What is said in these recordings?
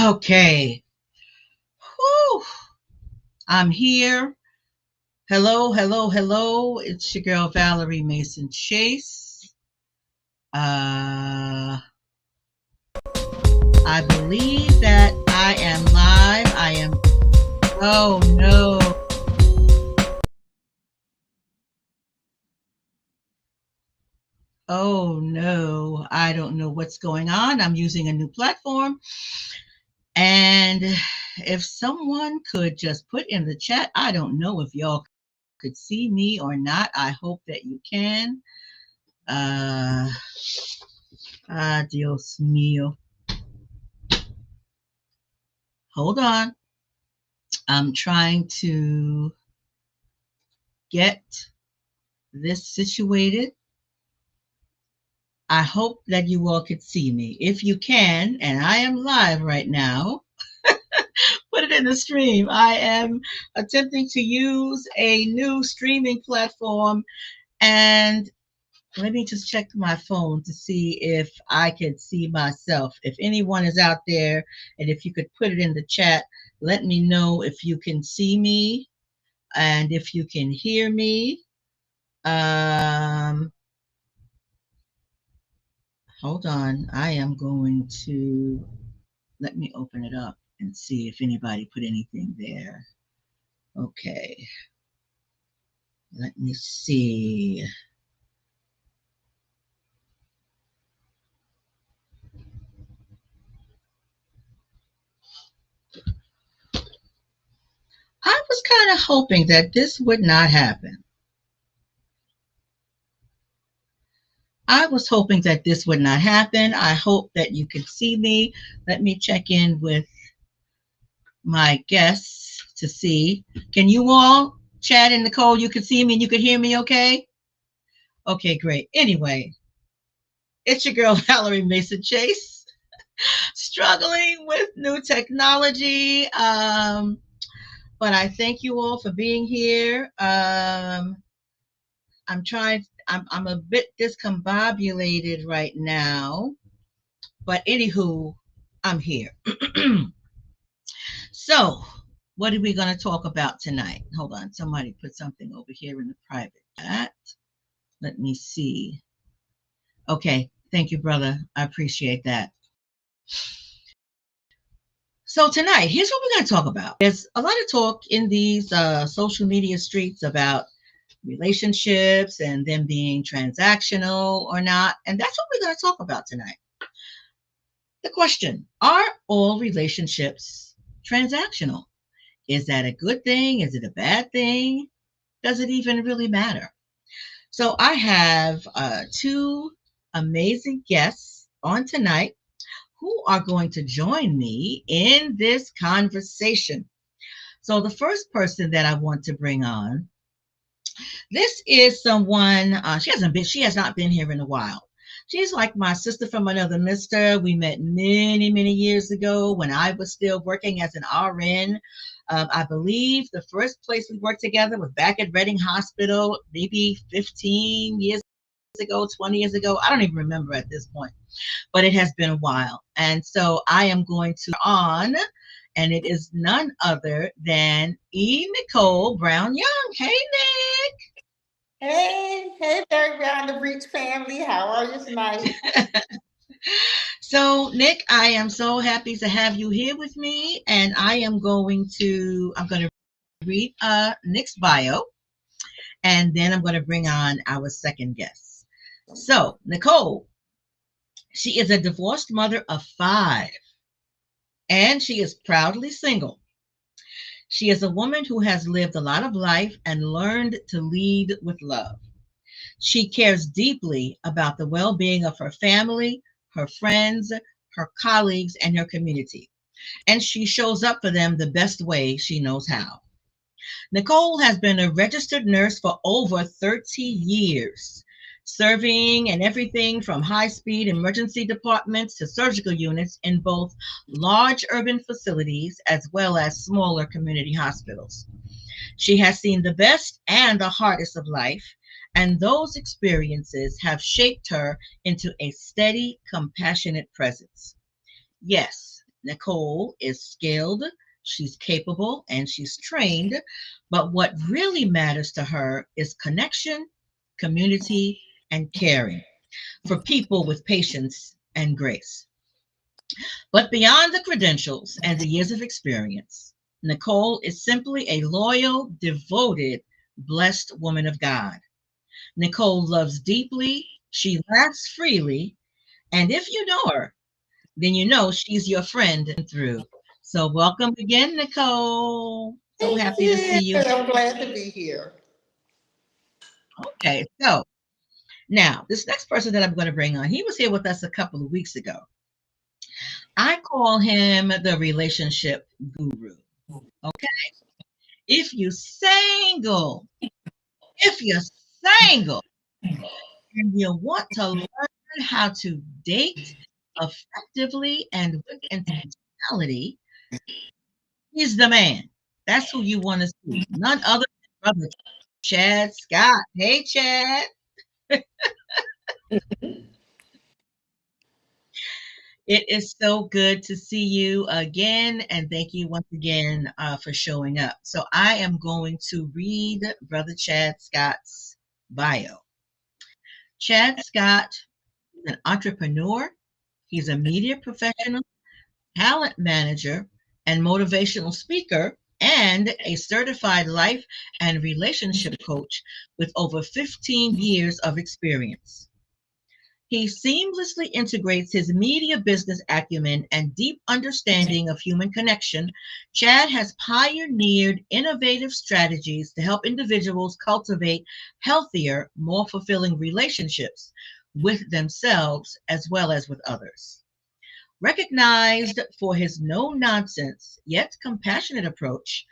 Okay. Whew. I'm here. Hello, hello, hello. It's your girl Valerie Mason-Chase. I believe that I am live. Oh no. Oh no. I don't know what's going on. I'm using a new platform. And if someone could just put in the chat, I don't know if y'all could see me or not. I hope that you can. Uh, Dios mío. Hold on. I'm trying to get this situated. I hope that you all could see me. If you can, and I am live right now, put it in the stream. I am attempting to use a new streaming platform, and let me just check my phone to see if I can see myself. If anyone is out there, and if you could put it in the chat, let me know if you can see me and if you can hear me. Um, Hold on. I am going to let me open it up and see if anybody put anything there. Okay. Let me see. I was kind of hoping that this would not happen. I was hoping that this would not happen. I hope that you could see me. Let me check in with my guests to see. Can you all, Chad and Nicole, you could see me and you could hear me okay? Okay, great. Anyway, it's your girl, Valerie Mason-Chase, struggling with new technology. But I thank you all for being here. I'm a bit discombobulated right now, but anywho, I'm here. So, what are we going to talk about tonight? Hold on, somebody put something over here in the private chat. Let me see. Okay, thank you, brother. I appreciate that. So tonight, here's what we're going to talk about. There's a lot of talk in these social media streets about relationships and them being transactional or not, and that's what we're going to talk about tonight. The question: are all relationships transactional? Is that a good thing? Is it a bad thing? Does it even really matter? So I have two amazing guests on tonight who are going to join me in this conversation. So the first person that I want to bring on, this is someone, she has not been here in a while. She's like my sister from another mister. We met many, many years ago when I was still working as an RN. I believe the first place we worked together was back at Reading Hospital, maybe 15 years ago, 20 years ago. I don't even remember at this point, but it has been a while. And so I am going to on, and it is none other than Nicole Brown Young. Hey, Hey, Barry Brown, the Breach family. How are you tonight? Nick. So, Nick, I am so happy to have you here with me, and I'm going to read Nick's bio, and then I'm going to bring on our second guest. So, Nicole, she is a divorced mother of 5, and she is proudly single. She is a woman who has lived a lot of life and learned to lead with love. She cares deeply about the well being of her family, her friends, her colleagues, and her community. And she shows up for them the best way she knows how. Nicole has been a registered nurse for over 30 years, serving in everything from high speed emergency departments to surgical units in both large urban facilities as well as smaller community hospitals. She has seen the best and the hardest of life, and those experiences have shaped her into a steady, compassionate presence. Yes, Nicole is skilled, she's capable, and she's trained. But what really matters to her is connection, community, and caring for people with patience and grace. But beyond the credentials and the years of experience, Nicole is simply a loyal, devoted, blessed woman of God. Nicole loves deeply, she laughs freely, and if you know her, then you know she's your friend through. So, welcome again, Nicole. So Thank happy to you. see you. I'm glad to be here. Okay, so now this next person that I'm going to bring on, he was here with us a couple of weeks ago. I call him the relationship guru. Okay, if you single, if you're single and you want to learn how to date effectively and with intentionality, he's the man. That's who you want to see. None other than Brother Chad Scott. Hey, Chad. It is so good to see you again. And thank you once again for showing up. So I am going to read Brother Chad Scott's bio. Chad Scott is an entrepreneur. He's a media professional, talent manager, and motivational speaker, and a certified life and relationship coach with over 15 years of experience. He seamlessly integrates his media business acumen and deep understanding of human connection. Chad has pioneered innovative strategies to help individuals cultivate healthier, more fulfilling relationships with themselves as well as with others. Recognized for his no nonsense yet compassionate approach,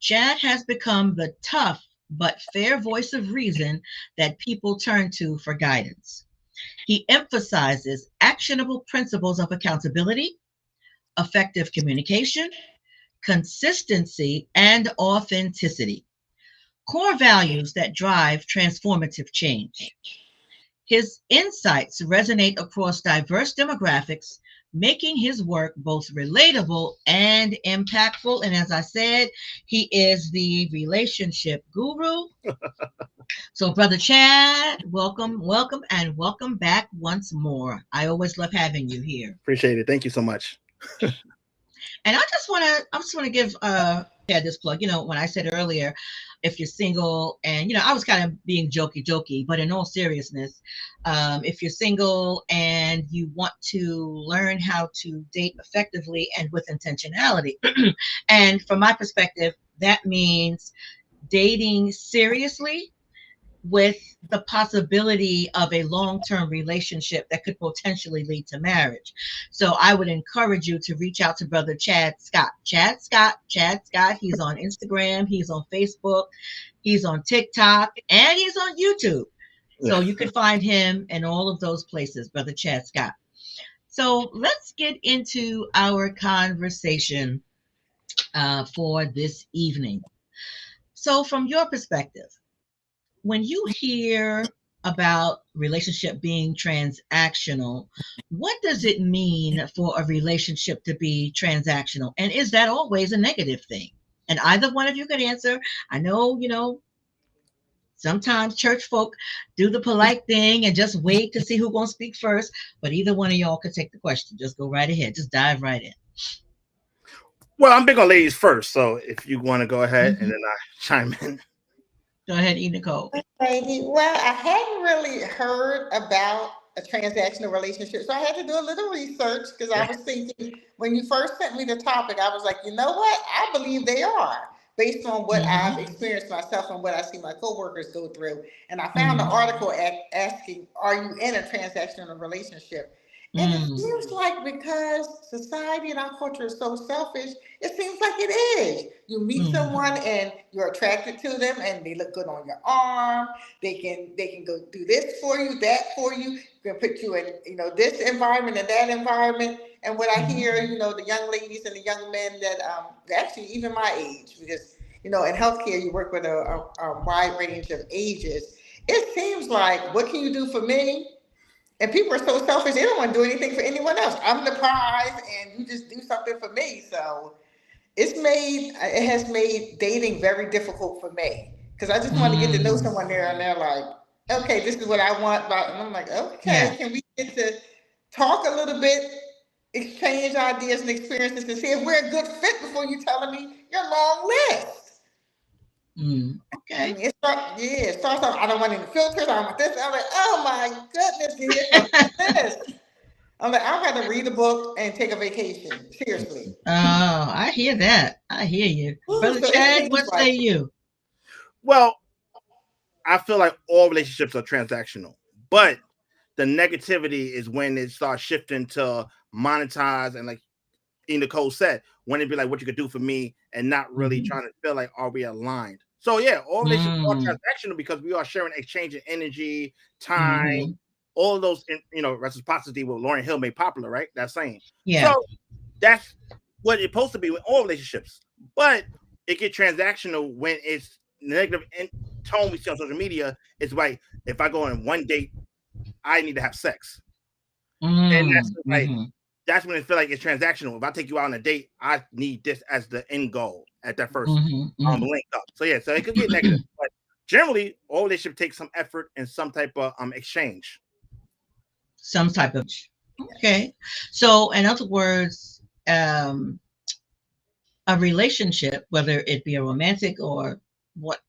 Chad has become the tough but fair voice of reason that people turn to for guidance. He emphasizes actionable principles of accountability, effective communication, consistency, and authenticity, core values that drive transformative change. His insights resonate across diverse demographics, making his work both relatable and impactful. And as I said, he is the relationship guru. So, Brother Chad, welcome, welcome, and welcome back once more. I always love having you here. Appreciate it. Thank you so much. And I just want to give Chad this plug. You know, when I said earlier, if you're single, and I was kind of being jokey, but in all seriousness, if you're single and you want to learn how to date effectively and with intentionality, and from my perspective, that means dating seriously with the possibility of a long term relationship that could potentially lead to marriage. So I would encourage you to reach out to Brother Chad Scott. Chad Scott. He's on Instagram, he's on Facebook, he's on TikTok, and he's on YouTube. So you can find him in all of those places, Brother Chad Scott. So let's get into our conversation for this evening. So, from your perspective, when you hear about relationship being transactional, what does it mean for a relationship to be transactional? And is that always a negative thing? And either one of you could answer. I know, sometimes church folk do the polite thing and just wait to see who's going to speak first, but either one of y'all could take the question. Just go right ahead. Just dive right in. Well, I'm big on ladies first, so if you want to go ahead Mhm. and then I chime in. Go ahead, E. Nicole. Lady. Well, I hadn't really heard about a transactional relationship, so I had to do a little research because I was thinking when you first sent me the topic, I was like, you know what? I believe they are based on what I've Hmm. experienced myself and what I see my coworkers go through. And I found an Hmm. article asking, "Are you in a transactional relationship?" And it Mm. seems like because society and our culture is so selfish, it seems like it is. You meet Mm. someone and you're attracted to them and they look good on your arm. They can go do this for you, that for you. You can put you in, this environment and that environment. And what I Mhm. hear, the young ladies and the young men that actually even my age, because in healthcare you work with a wide range of ages. It seems like what can you do for me? And people are so selfish, they don't want to do anything for anyone else. I'm the prize and you just do something for me. So it has made dating very difficult for me. Because I just want to get to know Mm, someone there and they're like, okay, this is what I want. And I'm like, okay, yeah. can we get to talk a little bit, exchange ideas and experiences to see if we're a good fit before you telling me your long list? I Okay. mean, it starts off, I don't want any filters, I don't want this. I'm like, oh my goodness, here comes this. I'm like, I'd rather read a book and take a vacation. Seriously. Oh, I hear that. I hear you. Ooh, Brother so it Chad, seems what say like you? Well, I feel like all relationships are transactional, but the negativity is when it starts shifting to monetize and like Nicole said, when it be like what you could do for me and not really Mm-hmm. trying to feel like are we aligned. So yeah, all relationships are Mm, transactional because we are sharing, exchanging energy, time, mm-hmm. all of those, reciprocity. What Lauryn Hill made popular, right? That saying. Yeah. So that's what it's supposed to be with all relationships, but it get transactional when it's negative tone we see on social media. It's like if I go on one date, I need to have sex, and that's like Mm-hmm. that's when it feel like it's transactional. If I take you out on a date, I need this as the end goal at that first Mm-hmm. link up. So yeah, so it could get negative, but generally all relationship takes some effort and some type of exchange. Some type of. Okay. So, in other words, a relationship, whether it be a romantic or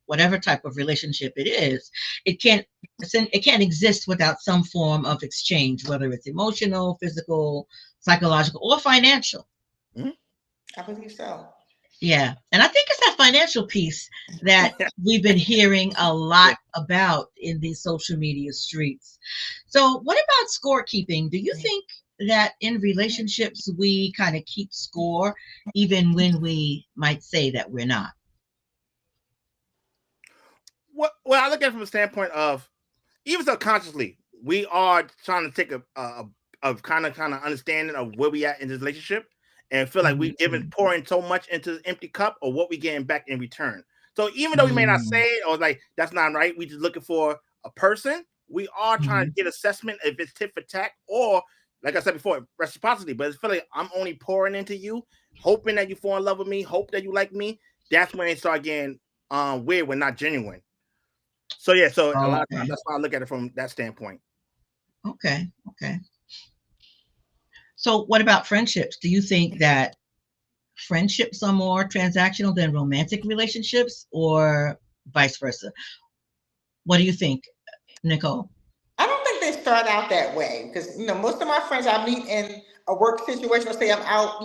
whatever type of relationship it is, it can't it can't exist without some form of exchange, whether it's emotional, physical, psychological, or financial. Mhm. I believe so. Yeah. And I think it's that financial piece that we've been hearing a Yeah. lot about in these social media streets. So, what about scorekeeping? Do you think that in relationships we kind of keep score even when we might say that we're not? Well, I look at it from a standpoint of even subconsciously, we are trying to take a kind of understanding of where we at in this relationship and feel like we giving Mhm. pouring so much into the empty cup or what we getting back in return. So even though we may not say Mm, it or like that's not right, we just looking for a person. We are trying to mhm. get assessment if it's tit for tat or like I said before, reciprocity. But it's feel like I'm only pouring into you, hoping that you fall in love with me, hope that you like me. That's when it start getting weird when not genuine. So yeah, so a lot of times Okay. that's why I look at it from that standpoint. Okay. Okay. So, what about friendships? Do you think that friendships are more transactional than romantic relationships or vice versa? What do you think, Nicole? I don't think they start out that way because most of my friends I meet in a work situation. Say I'm out,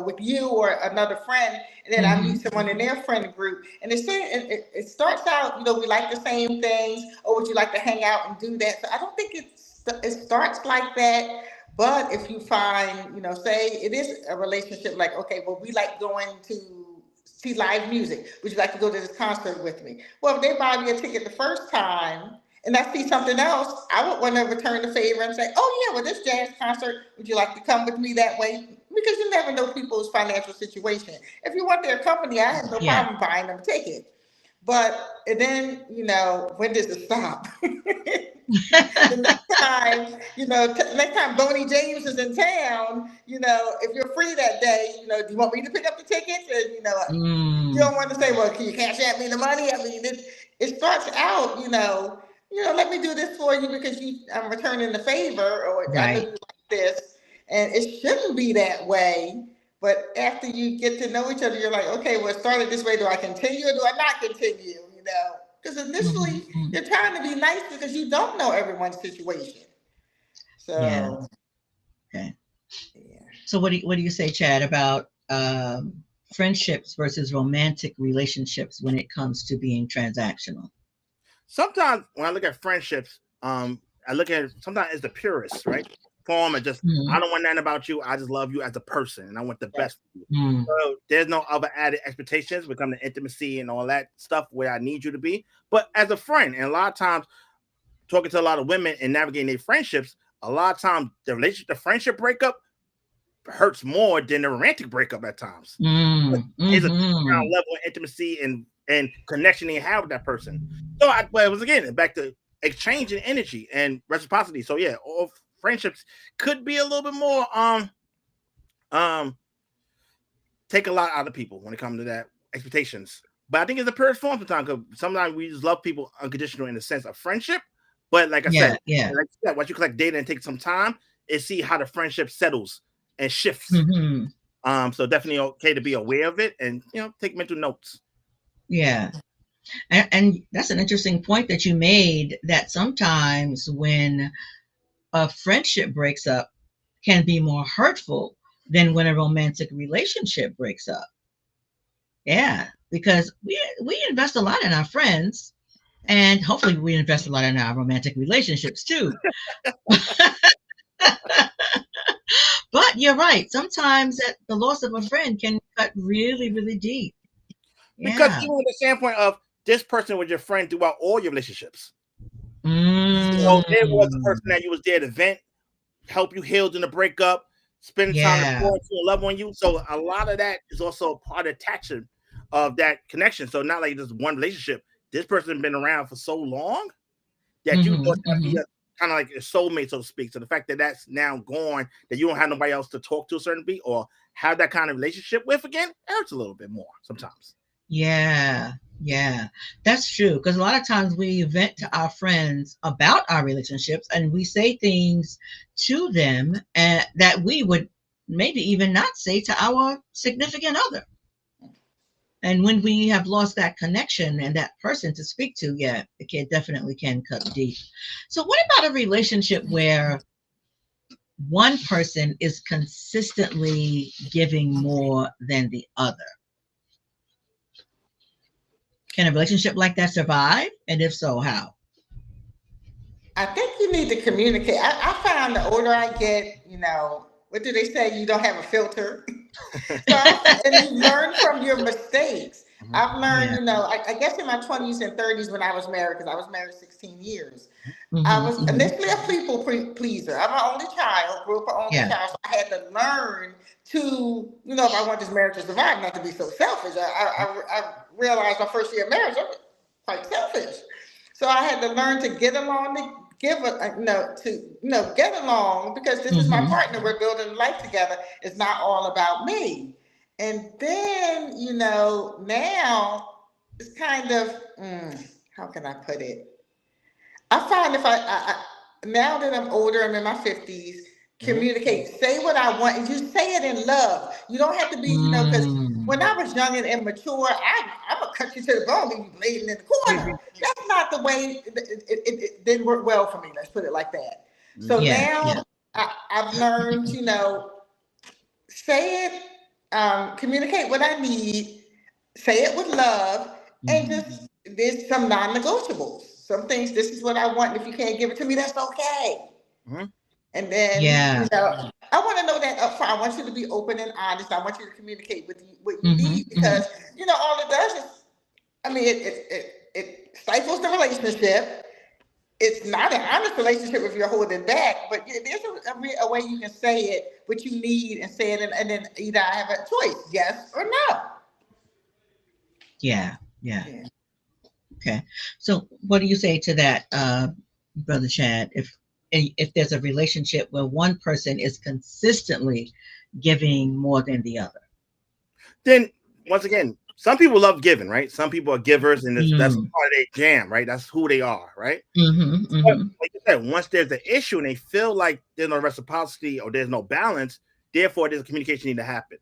with you or another friend, and then I meet Mm-hmm. someone in their friend group, and it starts out, we like the same things, or would you like to hang out and do that? So I don't think it starts like that. But if you find, say it is a relationship, like okay, well we like going to see live music. Would you like to go to this concert with me? Well, if they buy me a ticket the first time and I see something else, I would want to return the favor and say, oh, yeah, well, this jazz concert, would you like to come with me that way? Because you never know people's financial situation. If you want their company, I have no Yeah. problem buying them a ticket. But then, when does it stop? The next time, next time Boney James is in town, if you're free that day, do you want me to pick up the tickets? And, you Mm, don't want to say, well, can you cash out me the money? I mean, it starts out, let me do this for you because I'm returning the favor, or I know you right. like this. And it shouldn't be that way. But after you get to know each other, you're like, okay, well, it started this way. Do I continue or do I not continue? Because initially Mm-hmm. you're trying to be nice because you don't know everyone's situation. Yeah. So, Okay. yeah. So, what do you say, Chad, about friendships versus romantic relationships when it comes to being transactional? Sometimes when I look at friendships, I look at it, sometimes it's the purest, right? Form and just I Mm-hmm. don't want nothing about you. I just love you as a person, and I want the Yeah. best for you. Mm, So there's no other added expectations become the intimacy and all that stuff where I need you to be. But as a friend, and a lot of times talking to a lot of women and navigating their friendships, a lot of times the friendship breakup hurts more than the romantic breakup at times. It's a mm-hmm. different level of intimacy and connection you have with that person. So, but it was again back to exchanging energy and reciprocity. So yeah, all friendships could be a little bit more um take a lot out of people when it comes to that expectations. But I think it's a purest form sometimes, because sometimes we just love people unconditional in the sense of friendship. But like I said, Yeah, yeah. like you said, once you collect data and take some time and see how the friendship settles and shifts. Hmm. So definitely okay to be aware of it and take mental notes. Yeah. And that's an interesting point that you made, that sometimes when a friendship breaks up can be more hurtful than when a romantic relationship breaks up. Yeah, because we invest a lot in our friends, and hopefully we invest a lot in our romantic relationships too. But you're right. Sometimes the loss of a friend can cut really, really deep. Because Yeah. even with the standpoint of this person was your friend throughout all your relationships. So it was the person Mm, that you was there to vent, help you heal in the breakup, spend time to yeah. pour into a love on you. So a lot of that is also a part of attachment of that connection. So not like just one relationship. This person been around for so long that you Hmm. thought that'd be Hmm. a kind of like a soulmate, so to speak. So the fact that that's now gone, that you don't have nobody else to talk to a certain beat or have that kind of relationship with again, it hurts a little bit more sometimes. Yeah. Yeah. That's true. Because a lot of times we vent to our friends about our relationships, and we say things to them that we would maybe even not say to our significant other. And when we have lost that connection and that person to speak to, yeah, it definitely can cut deep. So, what about a relationship where one person is consistently giving more than the other? Can a relationship like that survive? And if so, how? I think you need to communicate. I find the older I get, what do they say? You don't have a filter. And you learn from your mistakes. Mhm. I've learned, Yeah. I guess in my 20s and 30s when I was married, because I was married 16 years, I Hmm. was Hmm. initially a people pleaser. I'm an only child, grew up an only Yeah. child, so I had to learn to, if I want this marriage to survive, not to be so selfish. I realized my first year of marriage, I was quite selfish. So I had to learn to get along, to give a, to get along, because this is my Hmm. partner. We're building life together. It's not all about me. And then, now it's kind of, how can I put it? I find if now that I'm older, I'm in my 50s, Mhm. communicate, say what I want, and you say it in love. You don't have to be, because when Mm. I was young and immature, I'm going to cut you to the bone, leave you bleeding in the corner. That's not the way, it didn't work well for me. Let's put it like that. So Mhm. Yeah. now Yeah. I've learned, say it, communicate what I need, say it with love, and Hmm. just there's some non-negotiables. Some things, this is what I want. And if you can't give it to me, that's okay. Mhm. And then, Yeah. I want to know that up front. I want you to be open and honest. I want you to communicate with you, what you Hmm. need, Hmm. because all it does is, I mean, it stifles the relationship. It's not an honest relationship if you're holding back, but there's a way you can say it, what you need, and say it, and then either I have a choice, yes or no. Yeah. Yeah. Yeah. Okay. So, what do you say to that, Brother Chad? If there's a relationship where one person is consistently giving more than the other? Then once again, some people love giving, right? Some people are givers, and that's Mm. part of their jam, right? That's who they are, right? Hmm. But Hmm. like you said, once there's an issue and they feel like there's no reciprocity or there's no balance, therefore there's a communication need to happen.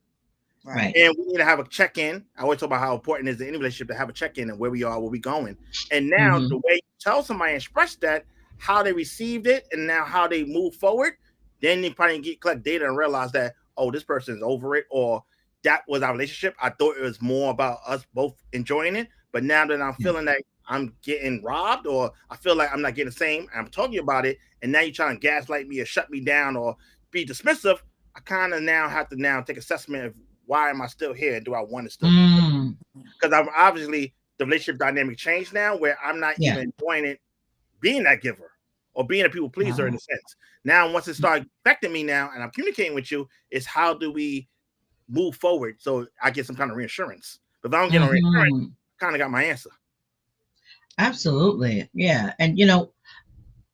Right. Right. And we need to have a check-in. I always talk about how important it is in any relationship to have a check-in and where we are, where we going. And now Hmm. the way you tell somebody and express that, how they received it, and now how they move forward, then they probably collect data and realize that, oh, this person is over it, or that was our relationship. I thought it was more about us both enjoying it. But now that I'm Yeah. feeling that I'm getting robbed, or I feel like I'm not getting the same, I'm talking about it, and now you're trying to gaslight me or shut me down or be dismissive. I kind of now have to now take assessment of why am I still here? And do I want to still be here? Mm. Because I'm obviously the relationship dynamic changed now where I'm not Yeah. even enjoying it being that giver or being a people pleaser in Wow. a sense. Now, once it started affecting me now and I'm communicating with you, is how do we move forward so I get some kind of reinsurance? But if I don't get no reinsurance, Hmm. I kind of got my answer. Absolutely. Yeah. And,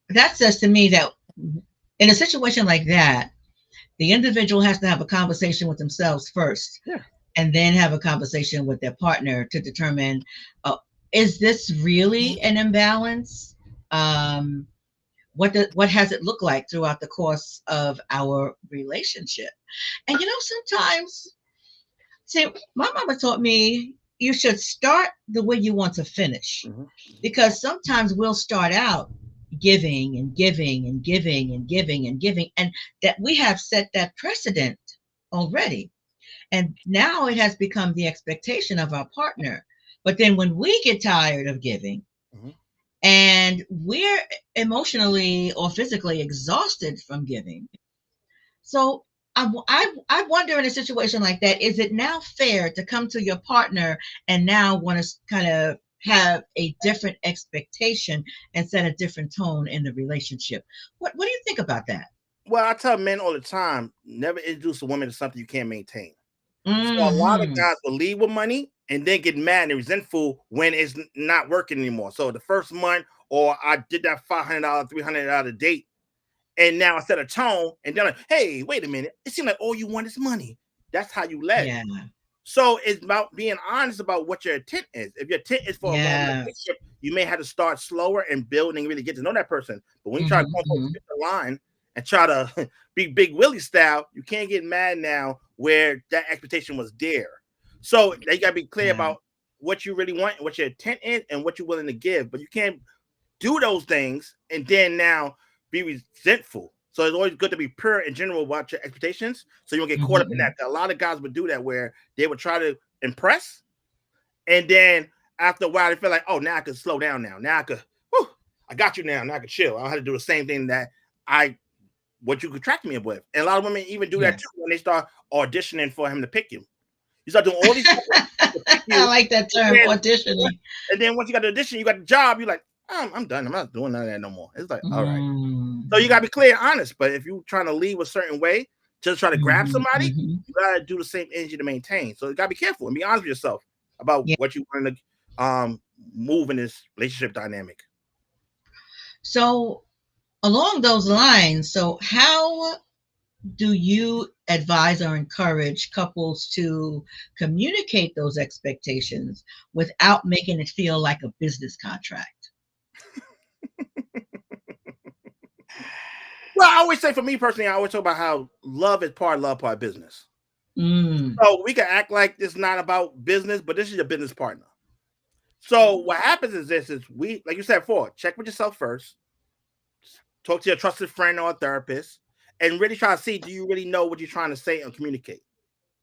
that says to me that in a situation like that, the individual has to have a conversation with themselves first Yeah. and then have a conversation with their partner to determine, uh, is this really an imbalance? Um, what has it looked like throughout the course of our relationship? And sometimes, see, my mama taught me you should start the way you want to finish, Mhm. because sometimes we'll start out giving and giving and giving and giving and giving, and that we have set that precedent already. And now it has become the expectation of our partner. But then when we get tired of giving Mhm. and we're emotionally or physically exhausted from giving, so I wonder, in a situation like that, is it now fair to come to your partner and now want to kind of have a different expectation and set a different tone in the relationship? What do you think about that? Well, I tell men all the time, never introduce a woman to something you can't maintain. So a lot of Hmm. guys will leave with money and then get mad and resentful when it's not working anymore. So the first month, or I did that $500, $300 date, and now I set a tone, and they're like, "Hey, wait a minute! It seems like all you want is money." That's how you led. Yeah. So it's about being honest about what your intent is. If your intent is for a long Yeah. relationship, you may have to start slower and build and really get to know that person. But when you try to Hmm. come Hmm. skip the line and try to be Big Willie style, you can't get mad now where that expectation was there. So you gotta be clear Yeah. about what you really want and what your intent is and what you're willing to give. But you can't do those things and then now be resentful. So it's always good to be pure in general about your expectations, so you don't get caught up in Hmm. that. A lot of guys would do that where they would try to impress, and then after a while they feel like, oh, now I can slow down. Now I could, whew, I got you now. Now I can chill. I don't have to do the same thing that I what you contracted me with. And a lot of women even do that Yeah. too when they start auditioning for him to pick you. You start doing all these things to pick I you, like that and term, then auditioning. and then once you got the audition, you got the job. You're like, I'm done. I'm not doing none of that no more. It's like, all right. So you Mm-hmm. gotta be clear and honest. But if you're trying to leave a certain way, just try to grab Hmm. somebody, Hmm. you gotta do the same energy to maintain. So you gotta be careful and be honest with yourself about Yeah. what you want to move in this relationship dynamic. So along those lines, so how do you advise or encourage couples to communicate those expectations without making it feel like a business contract? Well, I always say for me personally, I always talk about how love is part love, part business. Mm. So we can act like it's not about business, but this is your business partner. So what happens is this is we, like you said before, check with yourself first, talk to your trusted friend or a therapist, and really try to see, do you really know what you're trying to say and communicate?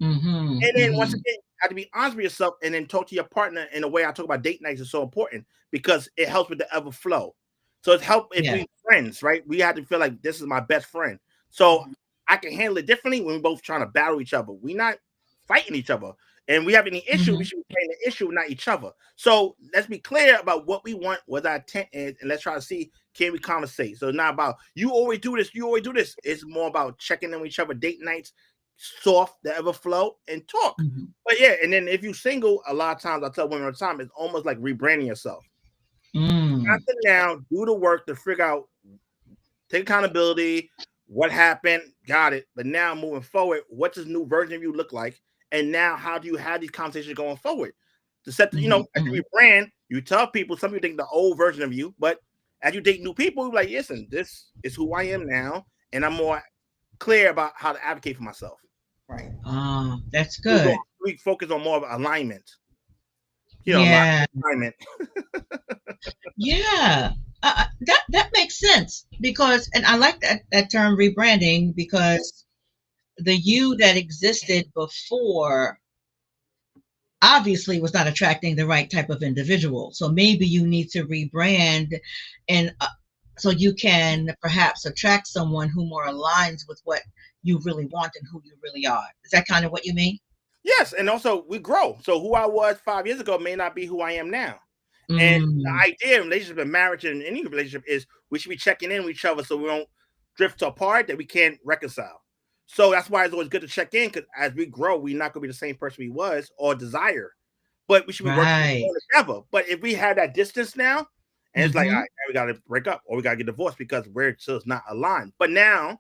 Mm-hmm. And then once Mm-hmm. again, you have to be honest with yourself and then talk to your partner in a way. I talk about date nights is so important because it helps with the ever flow. So it's help if Yeah. we friends, right? We have to feel like this is my best friend. So I can handle it differently when we're both trying to battle each other. We're not fighting each other. And we have any issue, we Mm-hmm. should be playing the issue, not each other. So let's be clear about what we want, what our intent is, and let's try to see, can we conversate. So it's not about you always do this, you always do this. It's more about checking in with each other, date nights, soft, the ever flow, and talk. Mm-hmm. But yeah, and then if you single, a lot of times I tell women all the time, it's almost like rebranding yourself. Mm. After now, do the work to figure out, take accountability, what happened, got it. But now moving forward, what does new version of you look like? And now how do you have these conversations going forward? To set the, Mm-hmm. as Mm-hmm. you rebrand, you tell people, some people think the old version of you, but as you date new people, you're like, listen, this is who I am now, and I'm more clear about how to advocate for myself. Right. Oh, that's We go, good. we focus on more of alignment, Yeah. alignment. Yeah. That makes sense, because, and I like that term rebranding, because the you that existed before obviously was not attracting the right type of individual. So maybe you need to rebrand, and so you can perhaps attract someone who more aligns with what you really want and who you really are. Is that kind of what you mean? Yes, and also we grow. So who I was 5 years ago may not be who I am now. And Mm, the idea in relationship and marriage and any relationship is we should be checking in with each other so we don't drift apart that we can't reconcile. So that's why it's always good to check in, because as we grow, we're not going to be the same person we was or desire. But we should be working right. together. But if we have that distance now And it's like, all right, we got to break up or we got to get divorced because we're just not aligned. But now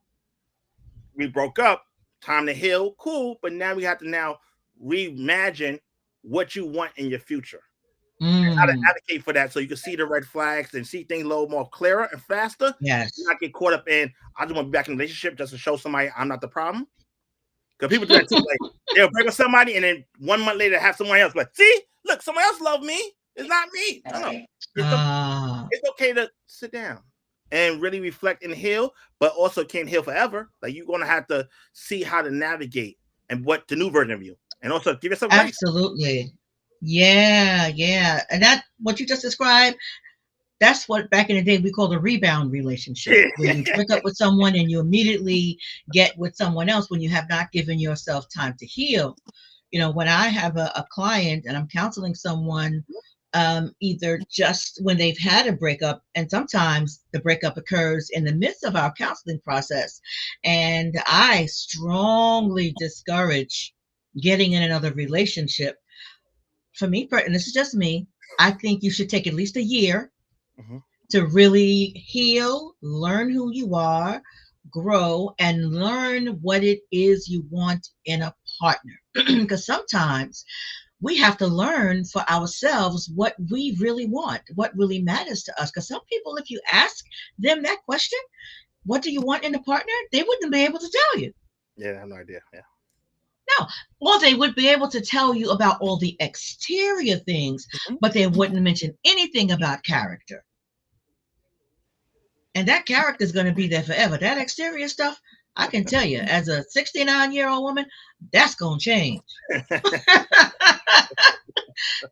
we broke up, time to heal, cool. But now we have to now reimagine what you want in your future. And how to advocate for that so you can see the red flags and see things a little more clearer and faster. Yes. Not get caught up in, I just want to be back in a relationship just to show somebody I'm not the problem. Because people do that too. Like, they'll break with somebody and then 1 month later have someone else. Like, see, look, someone else love me. It's not me. No. It's okay to sit down and really reflect and heal, but also can't heal forever. Like, you're going to have to see how to navigate and what the new version of you. And also give yourself grace. Absolutely. Yeah. And that, what you just described, that's what back in the day we called a rebound relationship, where you break up with someone and you immediately get with someone else when you have not given yourself time to heal. You know, when I have a client and I'm counseling someone, either just when they've had a breakup, and sometimes the breakup occurs in the midst of our counseling process, and I strongly discourage getting in another relationship. For me, and this is just me, I think you should take at least a year to really heal, learn who you are, grow, and learn what it is you want in a partner. Because sometimes we have to learn for ourselves what we really want, what really matters to us. Because some people, if you ask them that question, what do you want in a partner? They wouldn't be able to tell you. Yeah, I have no idea. Yeah. No, or they would be able to tell you about all the exterior things, but they wouldn't mention anything about character. And that character is going to be there forever. That exterior stuff, I can tell you, as a 69-year-old woman, that's going to change.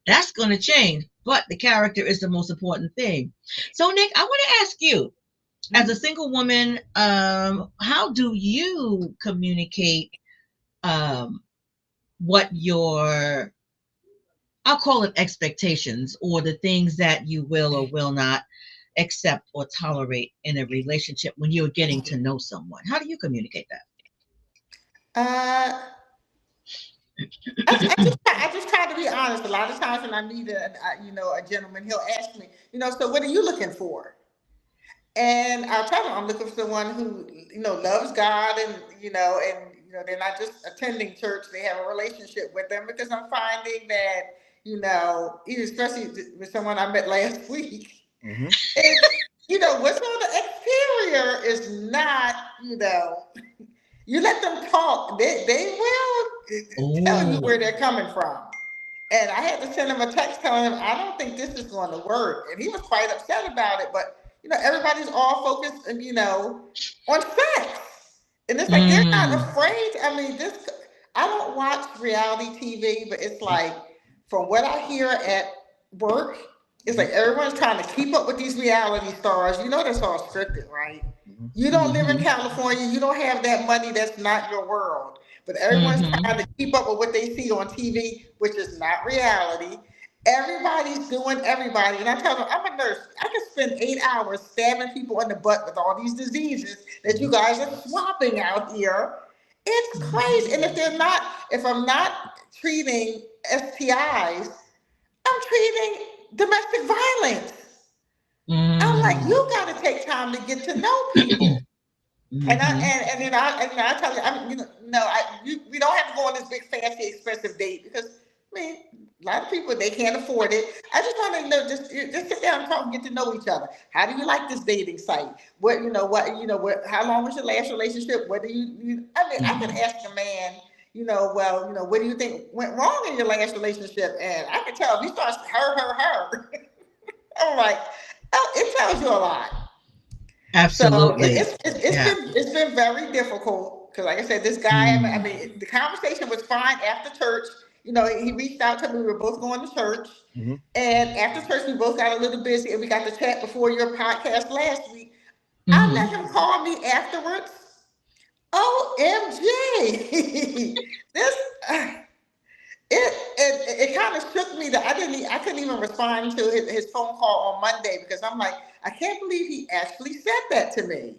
That's going to change. But the character is the most important thing. So, Nick, I want to ask you, as a single woman, how do you communicate what your, I'll call it expectations, or the things that you will or will not accept or tolerate in a relationship when you're getting to know someone? How do you communicate that? I just try to be honest. A lot of times when I meet a gentleman, he'll ask me, so what are you looking for? And I'll tell him I'm looking for someone who, loves God and they're not just attending church, they have a relationship with them, because I'm finding that, especially with someone I met last week, what's on the exterior is not, you let them talk, they will tell you where they're coming from. And I had to send him a text telling him, I don't think this is going to work. And he was quite upset about it, but everybody's all focused, on sex. And it's like, they're not afraid. I mean, I don't watch reality TV, but it's like, from what I hear at work, it's like everyone's trying to keep up with these reality stars. That's all scripted, right? You don't live in California. You don't have that money. That's not your world. But everyone's trying to keep up with what they see on TV, which is not reality. Everybody's doing everybody. And I tell them, I'm a nurse. I can spend 8 hours stabbing people in the butt with all these diseases that you guys are swapping out here. It's crazy. And if I'm not treating STIs, I'm treating domestic violence. I'm like, you got to take time to get to know people. And then I tell you, we don't have to go on this big fancy expensive date, because a lot of people, they can't afford it. I just want to know, just sit down and talk and get to know each other. How do you like this dating site? How long was your last relationship? What do you I can ask a man, what do you think went wrong in your last relationship? And I can tell if he starts her. I'm like, oh, it tells you a lot. Absolutely. So it's been very difficult, because, like I said, this guy, the conversation was fine after church. He reached out to me. We were both going to church. And after church, we both got a little busy, and we got to chat before your podcast last week. I let him call me afterwards. OMG. It kind of shook me that I couldn't even respond to his phone call on Monday, because I'm like, I can't believe he actually said that to me.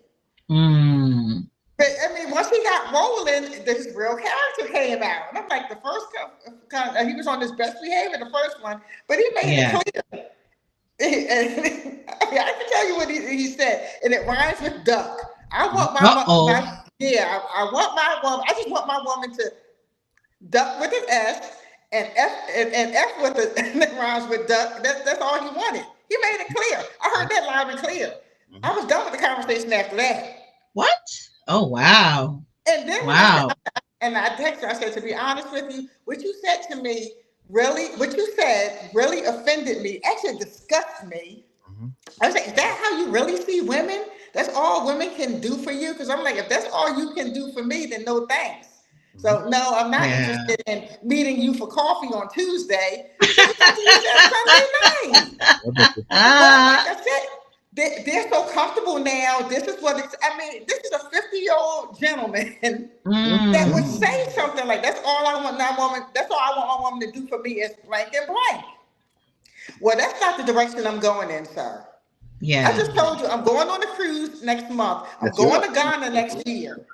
But once he got rolling, this real character came out. And I'm like, the first he was on his best behavior, the first one, but he made it clear. And I can tell you what he said, and it rhymes with duck. I want Uh-oh. I want my woman. I just want my woman to duck with an S and F with a that rhymes with duck. That's all he wanted. He made it clear. I heard that loud and clear. I was done with the conversation after that. What? Oh, wow. And then Wow. I texted her, I said, to be honest with you, what you said to me what you said really offended me, actually disgusted me. I was like, is that how you really see women? That's all women can do for you? Because I'm like, if that's all you can do for me, then no thanks. So no, I'm not interested in meeting you for coffee on Tuesday. So we talked to each other Sunday night. But like I said, they're so comfortable now. This is what this is a 50-year-old gentleman that would say something like, that's all I want my woman, that's all I want my woman to do for me is blank and blank. Well, that's not the direction I'm going in, sir. Yeah. I just told you I'm going on a cruise next month. I'm going to Ghana next year.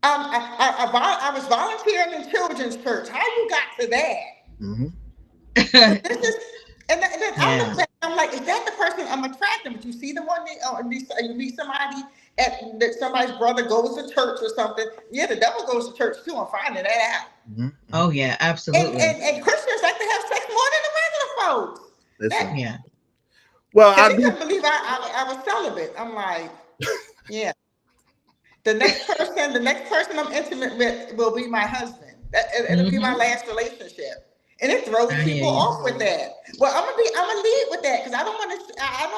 I was volunteering in children's church. How you got to that? This is, and then I look back, I'm like, is that the person I'm attracting? But you see them on you meet somebody that somebody's brother goes to church or something. Yeah, the devil goes to church too. I'm finding that out. Oh yeah, absolutely. And Christians like to have sex more than the regular folks. Yeah. Well, I couldn't believe I was celibate. I'm like, yeah. The next person I'm intimate with will be my husband. It'll be my last relationship. And it throws people off with that. Well, I'm gonna lead with that because I don't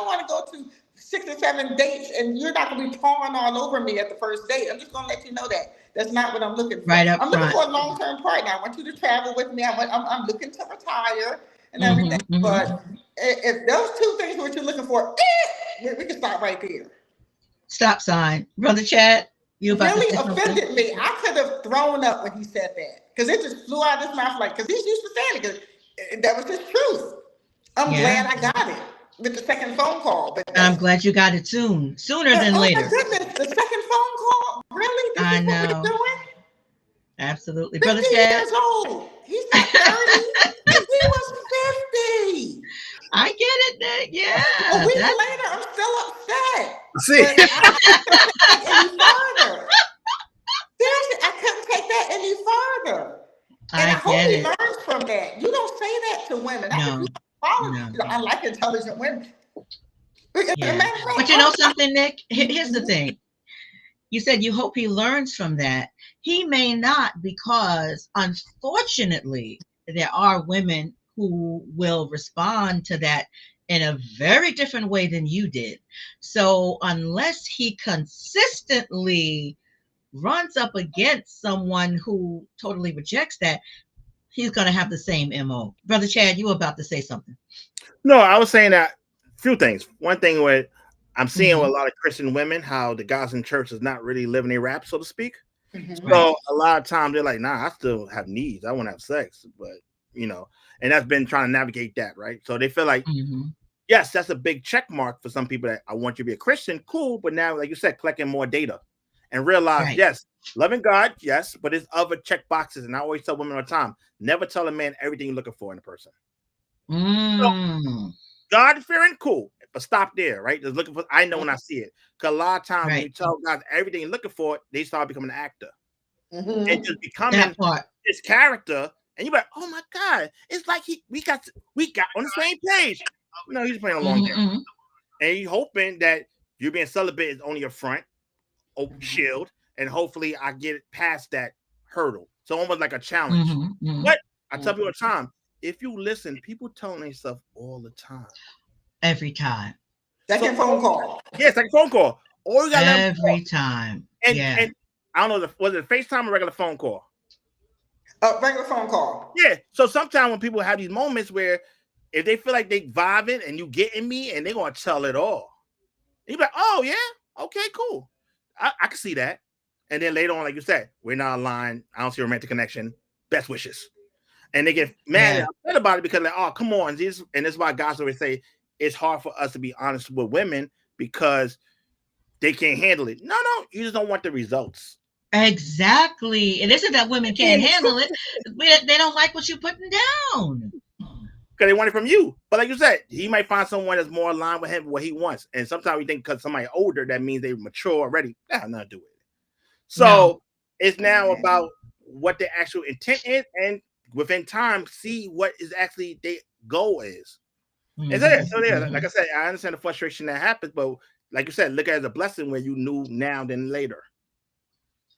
want to go to 6 or 7 dates and you're not gonna be pawing all over me at the first date. I'm just gonna let you know that that's not what I'm looking for. Right up I'm looking for a long-term partner. I want you to travel with me. I'm looking to retire and everything. But if those two things are what you're looking for, we can stop right there. Stop sign, Brother Chad. You really offended me. I could have thrown up when he said that because it just flew out of his mouth because he's used to saying it because that was his truth. I'm glad I got it with the second phone call. But I'm glad you got it sooner than later. Oh my goodness, the second phone call? Really? This is what we're doing? Absolutely. 50 Brother Chad. years old. He's not 30. He was 50. I get it, Nick. Yeah. A week later, I'm still upset. See, Seriously, I couldn't take that any further. And I hope he learns from that. You don't say that to women. No. I like intelligent women. Yeah. But you know something, Nick? Here's the thing. You said you hope he learns from that. He may not, because unfortunately, there are women who will respond to that in a very different way than you did. So unless he consistently runs up against someone who totally rejects that, he's going to have the same MO. Brother Chad, you were about to say something. No, I was saying that a few things. One thing where I'm seeing with a lot of Christian women, how the guys in church is not really living their rap, so to speak. So a lot of times they're like, nah, I still have needs. I want to have sex, but and that's been trying to navigate that, right? So they feel like, yes, that's a big check mark for some people that I want you to be a Christian, cool. But now, like you said, collecting more data and realize, yes, loving God, yes, but there's other check boxes. And I always tell women all the time, never tell a man everything you're looking for in a person. So, God fearing, cool, but stop there, right? Just looking for, I know when I see it. Because a lot of times when you tell guys everything you're looking for, they start becoming an actor. And just becoming this character. And you're like, oh my God, it's like we got on the same page. No, he's playing a long game. And you're hoping that you being celibate is only a front, shield, and hopefully I get past that hurdle. So almost like a challenge. But I tell people all the time, if you listen, people telling themselves all the time. Every time. Second phone call. Yeah, second phone call. Or you got every time. And I don't know, was it a FaceTime or regular phone call? Regular phone call. Yeah. So sometimes when people have these moments where if they feel like they vibing and you getting me and they're going to tell it all. And you're like, oh, yeah? Okay, cool. I can see that. And then later on, like you said, we're not aligned. I don't see a romantic connection. Best wishes. And they get mad and upset about it because like, oh, come on. And this is why guys always say it's hard for us to be honest with women because they can't handle it. No, you just don't want the results. Exactly. It isn't that women can't handle it. They don't like what you're putting down. because they want it from you. But like you said, he might find someone that's more aligned with him, what he wants. And sometimes we think because somebody older, that means they mature already. That has nothing to do with it. So No. it's now about what the actual intent is, and within time, see what is actually their goal is. And so there, like I said, I understand the frustration that happens, but like you said, look at it as a blessing where you knew now than later.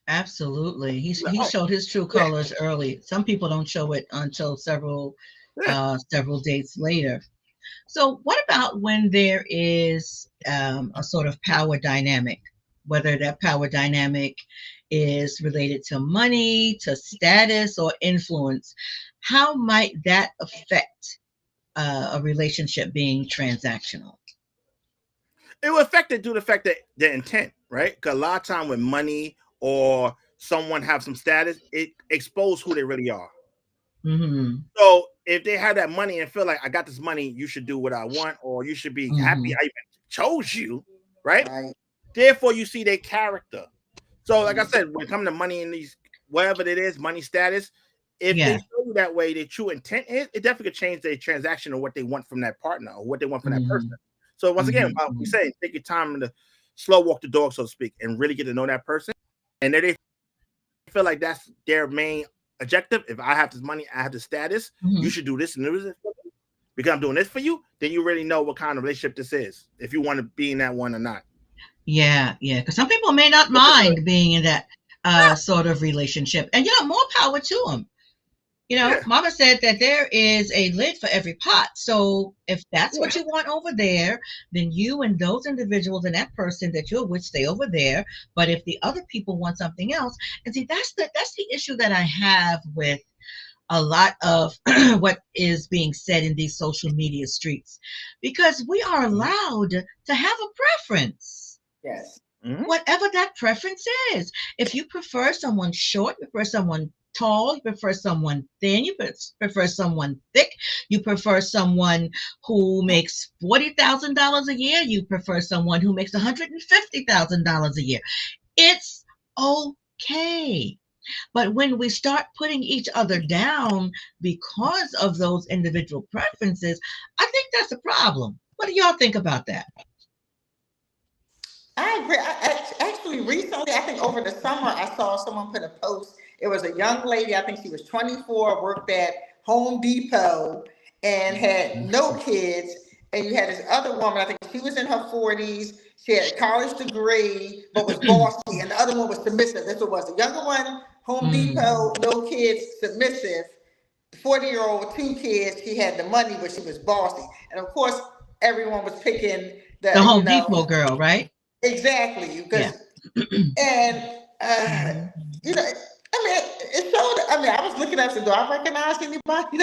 Absolutely. He showed his true colors early. Some people don't show it until several days later. So what about when there is a sort of power dynamic, whether that power dynamic is related to money, to status, or influence? How might that affect a relationship being transactional? It will affect it due to the fact that the intent, right? Because a lot of time when money or someone have some status, it exposes who they really are. Mm-hmm. So if they have that money and feel like I got this money, you should do what I want, or you should be happy I even chose you, right? Therefore, you see their character. So, like I said, when it comes to money in these, whatever it is, money status, if they show you that way, their true intent is, it definitely could change their transaction or what they want from that partner or what they want from that person. So once again, we say take your time to slow walk the dog, so to speak, and really get to know that person. And then they feel like that's their main objective. If I have this money, I have the status, you should do this and this because I'm doing this for you, then you really know what kind of relationship this is, if you want to be in that one or not. Yeah. Because some people may not mind being in that sort of relationship. And, more power to them. Mama said that there is a lid for every pot. So if that's what you want over there, then you and those individuals and that person that you're with stay over there. But if the other people want something else, and see, that's the issue that I have with a lot of what is being said in these social media streets, because we are allowed to have a preference. Yes. Whatever that preference is. If you prefer someone short, you prefer someone tall, you prefer someone thin, you prefer someone thick, you prefer someone who makes $40,000 a year, you prefer someone who makes $150,000 a year. It's okay. But when we start putting each other down because of those individual preferences, I think that's a problem. What do y'all think about that? I agree. Actually, recently, I think over the summer, I saw someone put a post. It was a young lady, I think she was 24, worked at Home Depot and had no kids. And you had this other woman, I think she was in her 40s. She had a college degree, but was bossy. And the other one was submissive. That's what it was. The younger one, Home Depot, no kids, submissive. 40-year-old, 2 kids. She had the money, but she was bossy. And of course, everyone was picking the Home Depot girl, right? Exactly. Because, and, it showed. I was looking up, so do I recognize anybody?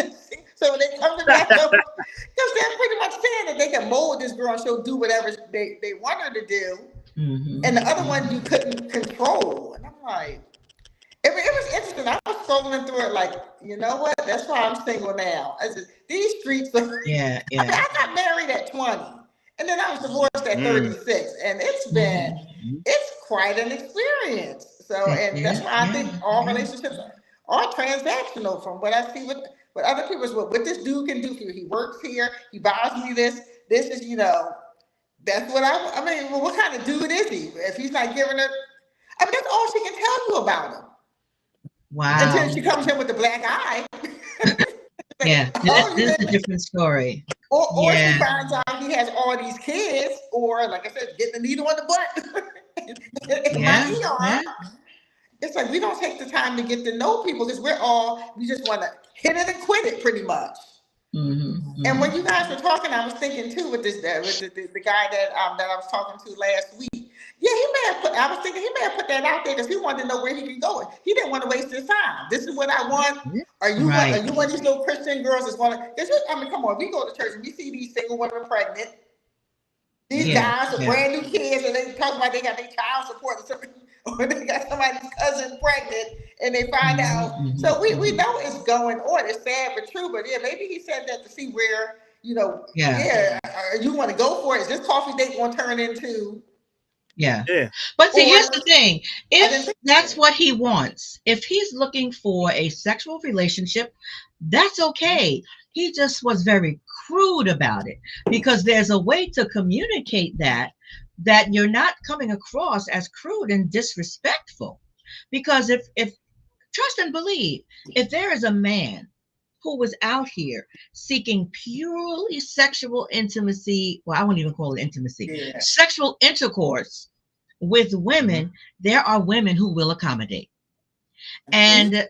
So when they come to that, because they're pretty much saying that they can mold this girl and she'll do whatever they want her to do. And the other one you couldn't control. And I'm like, it was interesting. I was scrolling through it like, you know what? That's why I'm single now. These streets are. I got married at 20. And then I was divorced at 36. And it's quite an experience. So, and that's why I think all relationships are transactional from what I see with other people. What this dude can do for you. He works here. He buys me this. This is, that's what well, what kind of dude is he? If he's not giving her, that's all she can tell you about him. Wow. Until she comes in with the black eye. This is a different story. Or she finds out he has all these kids, or like I said, getting the needle in the butt. It's like we don't take the time to get to know people because we just want to hit it and quit it pretty much. And when you guys were talking, I was thinking too with this with the guy that I was talking to last week. Yeah, I was thinking he may have put that out there because he wanted to know where he can go. He didn't want to waste his time. This is what I want. Are you one of these little Christian girls that's want to? Come on, we go to church and we see these single women pregnant. These guys with brand new kids and they talk about they got their child support or they got somebody's cousin pregnant and they find out. So we know it's going on. It's sad but true. But maybe he said that to see where, you want to go for it. Is this coffee date going to turn into? But see, here's the thing. If that's what he wants, if he's looking for a sexual relationship, that's okay. He just was very crude about it, because there's a way to communicate that you're not coming across as crude and disrespectful. Because if trust and believe, if there is a man who was out here seeking purely sexual intimacy, well, I wouldn't even call it intimacy, Yeah. sexual intercourse with women, there are women who will accommodate. And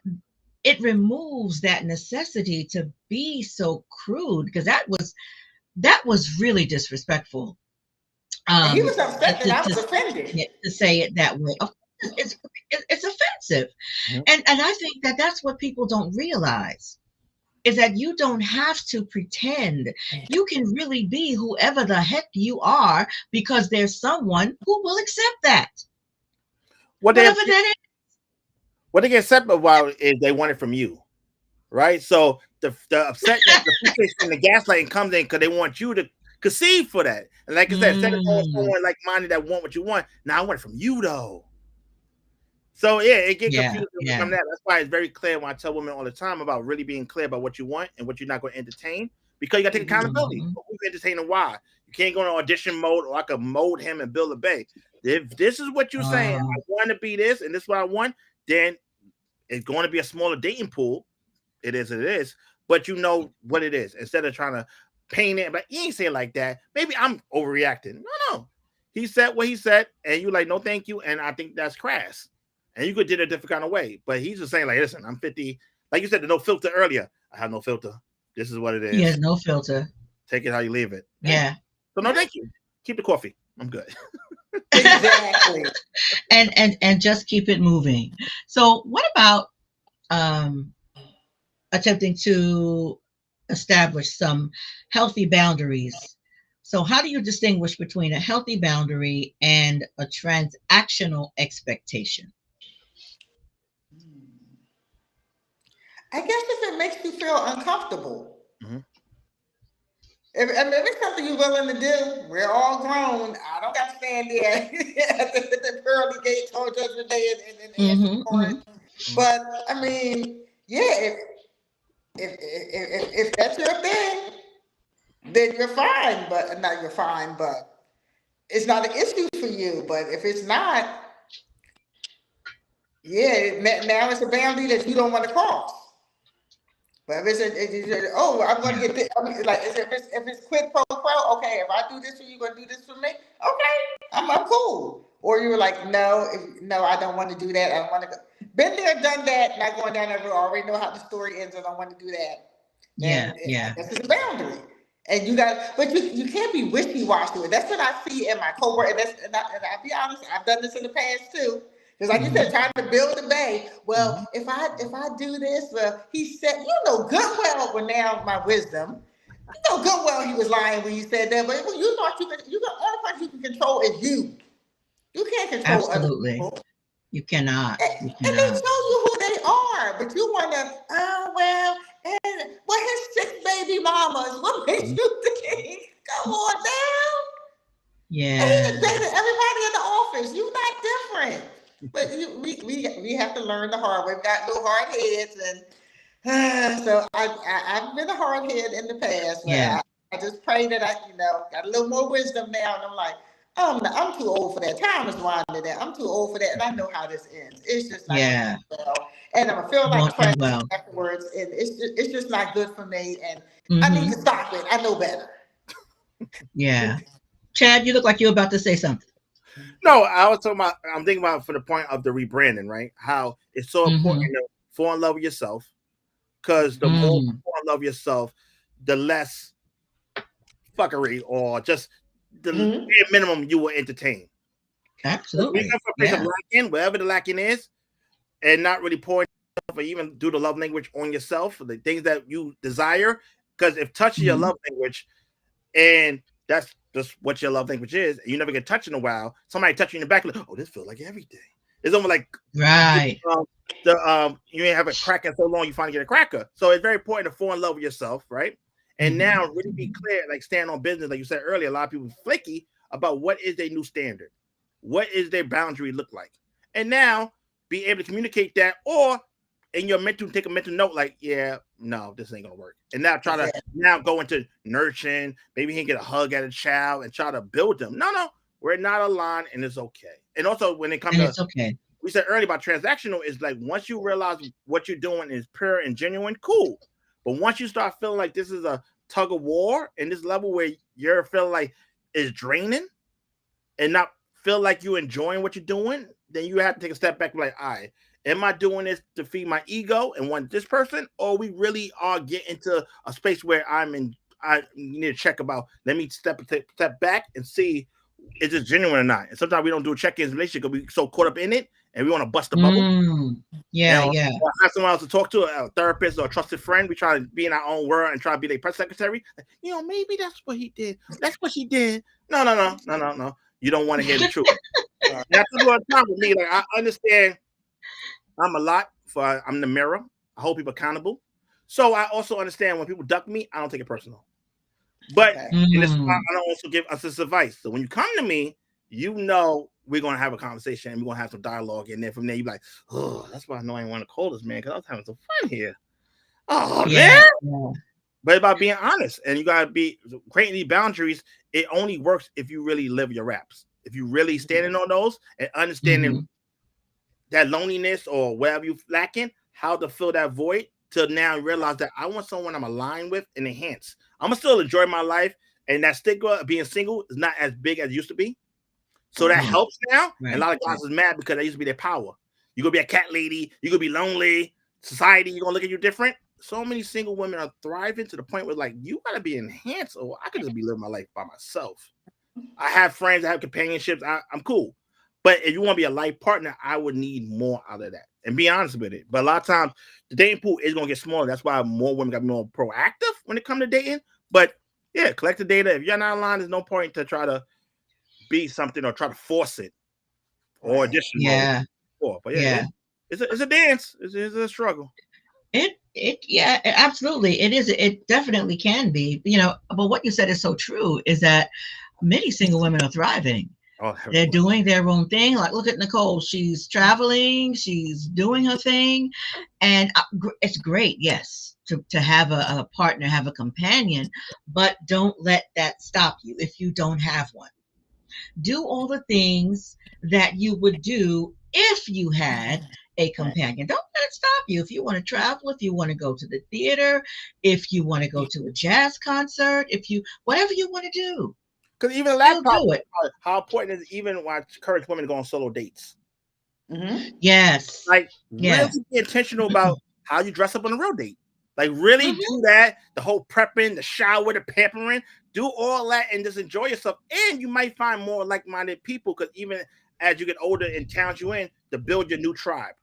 it removes that necessity to be so crude, because that was really disrespectful. And he Um, was upset that to, I to, was offended. to say it that way. Of course, it's offensive. Mhm. And I think that that's what people don't realize, is that you don't have to pretend. You can really be whoever the heck you are, because there's someone who will accept that, What they whatever that is. what they get upset about is they want it from you, right? So the upsetness, the frustration, the gaslighting comes in because they want you to concede for that. And like I said, instead of going Mm, someone like minded that want what you want, now I want it from you though. So yeah, it get yeah, confusing yeah. from that. That's why it's very clear when I tell women all the time about really being clear about what you want and what you're not going to entertain, because you got to take accountability. Mhm. Who's entertaining why? You can't go in audition mode, or I could mold him and build a bay. If this is what you're saying, I Uh, want to be this and this is what I want, then it's going to be a smaller dating pool. It is, it is, but you know what it is. Instead of trying to paint it, but he ain't saying like that. Maybe I'm overreacting. No, no. He said what he said, and you like, no, thank you. And I think that's crass. And you could did it a different kind of way. But he's just saying, like, listen, I'm 50. Like you said, the no filter earlier. I have no filter. This is what it he has is. no filter. Take it how you leave it. Yeah. So no, thank you. Keep the coffee. I'm good. Exactly. And just keep it moving. So what about um attempting to establish some healthy boundaries? So how do you distinguish between a healthy boundary and a transactional expectation? I guess if it makes you feel uncomfortable. Mhm. If it's something you're willing to do, we're all grown. I don't got to stand there at the pearly gates on Judgment Day and answer Mm-hmm, for it. mm-hmm. Mhm. But I mean, yeah, if that's your thing, then you're fine. But not you're fine, but it's not an issue for you. But if it's not, yeah, now it's a boundary that you don't want to cross. But oh, I'm going to Yeah. get this. I mean, like, if it's quid pro quo, okay, if I do this for you, going to do this for me, okay, I'm cool. Or you were like, no, no, I don't want to do that. I don't want to go. Been there, done that, not going down that road. Already know how the story ends. I don't want to do that. Yeah, Then I yeah. guess it's a boundary. And you got, but you can't be wishy washy with it. That's what I see in my coworker. And I'll be honest, I've done this in the past too. Because like you Mm-hmm, said, trying to build a bay. mm-hmm. Well, if I do this, well, he said, you know good well, well now my wisdom. You know good well he was lying when you said that, but you thought you the only person you can control is you. You can't control other Absolutely. people. You cannot. And You they cannot. show you who they are, but you want to, oh, well, and what his 6 baby mamas, what makes Mhm. you think? Come on now. And he Yeah. was dating everybody in the office. You not different. But we have to learn the hard way. We got little hard heads. And so I've been a hard head in the past, but Yeah. I just pray that I, got a little more wisdom now. And I'm like, I'm too old for that. Time is winding down. I'm too old for that. And I know how this ends. It's just not going to Yeah. end well. And I'm going to feel It like won't trash end well. afterwards. And it's just not good for me. And I need Mm-hmm. to stop it. I know better. Yeah. Chad, you look like you're about to say something. No, I was talking about. I'm thinking about for the point of the rebranding, right? How it's so important Mm-hmm. to fall in love with yourself, because the more you Mm. fall in love with yourself, the less fuckery or just the Mhm. bare minimum you will entertain. Because when you Absolutely. come from a place of Yeah. lacking, wherever the lacking is, and not really pouring or even do the love language on yourself, the things that you desire. Because if touch is your Mm-hmm. love language, and that's just what your love language is, and you never get touched in a while, somebody touch you in the back, like, oh, this feels like everything. It's almost like Right. you ain't have a cracker in so long, you finally get a cracker. So it's very important to fall in love with yourself, right? And Mm-hmm. now really be clear, like stand on business, like you said earlier. A lot of people flaky about what is their new standard, what is their boundary look like, and now be able to communicate that, or in your mental, take a mental note, like, yeah, no, this ain't gonna work. And now try to Exactly. now go into nurturing. Maybe he can get a hug at a child and try to build them. No, no, we're not aligned, and it's okay. And also, when it comes And to, it's okay. we said earlier about transactional, is like once you realize what you're doing is pure and genuine, cool. But once you start feeling like this is a tug of war, and this level where you're feeling like it's draining and not feel like you're enjoying what you're doing, then you have to take a step back and be like, all right, am I doing this to feed my ego and want this person? Or we really are getting to a space where I need to check about, let me step back and see, is this genuine or not? And sometimes we don't do a check-ins relationship because we so caught up in it and we want to bust the bubble. Yeah, And yeah. have someone else to talk to, a therapist or a trusted friend. We try to be in our own world and try to be their press secretary. Maybe that's what he did. That's what she did. No, no, no, no, no, no. You don't want to hear the truth. That's a lot of time with me. Like, I understand I'm a lot I'm the mirror. I hold people accountable. So I also understand when people duck me, I don't take it personal. But Okay. and this is why I don't also give us this advice. So when you come to me, we're gonna have a conversation and we're gonna have some dialogue. And then from there, you're like, oh, that's why I know I want to call this man, because I was having some fun here. Oh Yeah, man. yeah. But it's about being honest, and you gotta be creating these boundaries. It only works if you really live your raps. If you really standing on those and understanding that loneliness or whatever you lacking, how to fill that void to now realize that I want someone I'm aligned with and enhance. I'm gonna still enjoy my life, and that stigma of being single is not as big as it used to be. So that Right, helps now. And a right, lot of right. guys is mad because that used to be their power. You're gonna be a cat lady, you're gonna be lonely, society, you're gonna look at you different. So many single women are thriving to the point where, like, you gotta be enhanced, or I could just be living my life by myself. I have friends, I have companionships, I'm cool. But if you want to be a life partner, I would need more out of that. And be honest with it. But a lot of times the dating pool is gonna get smaller. That's why more women got to be more proactive when it comes to dating. But yeah, collect the data. If you're not aligned, there's no point to try to be something or try to force it or Right. audition mode. Yeah, But yeah, yeah. it's a dance. It's a struggle. Yeah, absolutely. It is. It definitely can be. But what you said is so true. Is that many single women are thriving. Oh, They're everyone. doing their own thing. Like, look at Nicole. She's traveling. She's doing her thing, and it's great. Yes, to have a partner, have a companion, but don't let that stop you if you don't have one. Do all the things that you would do if you had a Right. companion. Don't let it stop you. If you want to travel, if you want to go to the theater, if you want to go to a jazz concert, whatever you want to do, Because even that you'll part, do it. how important is even why I encourage women to go on solo dates. Mm-hmm. Yes. Like, really Yes. be intentional about how you dress up on a real date. Like, really Hmm. do that. The whole prepping, the shower, the pampering. Do all that and just enjoy yourself. And you might find more like-minded people, because even as you get older and towns you in, to build your new tribe.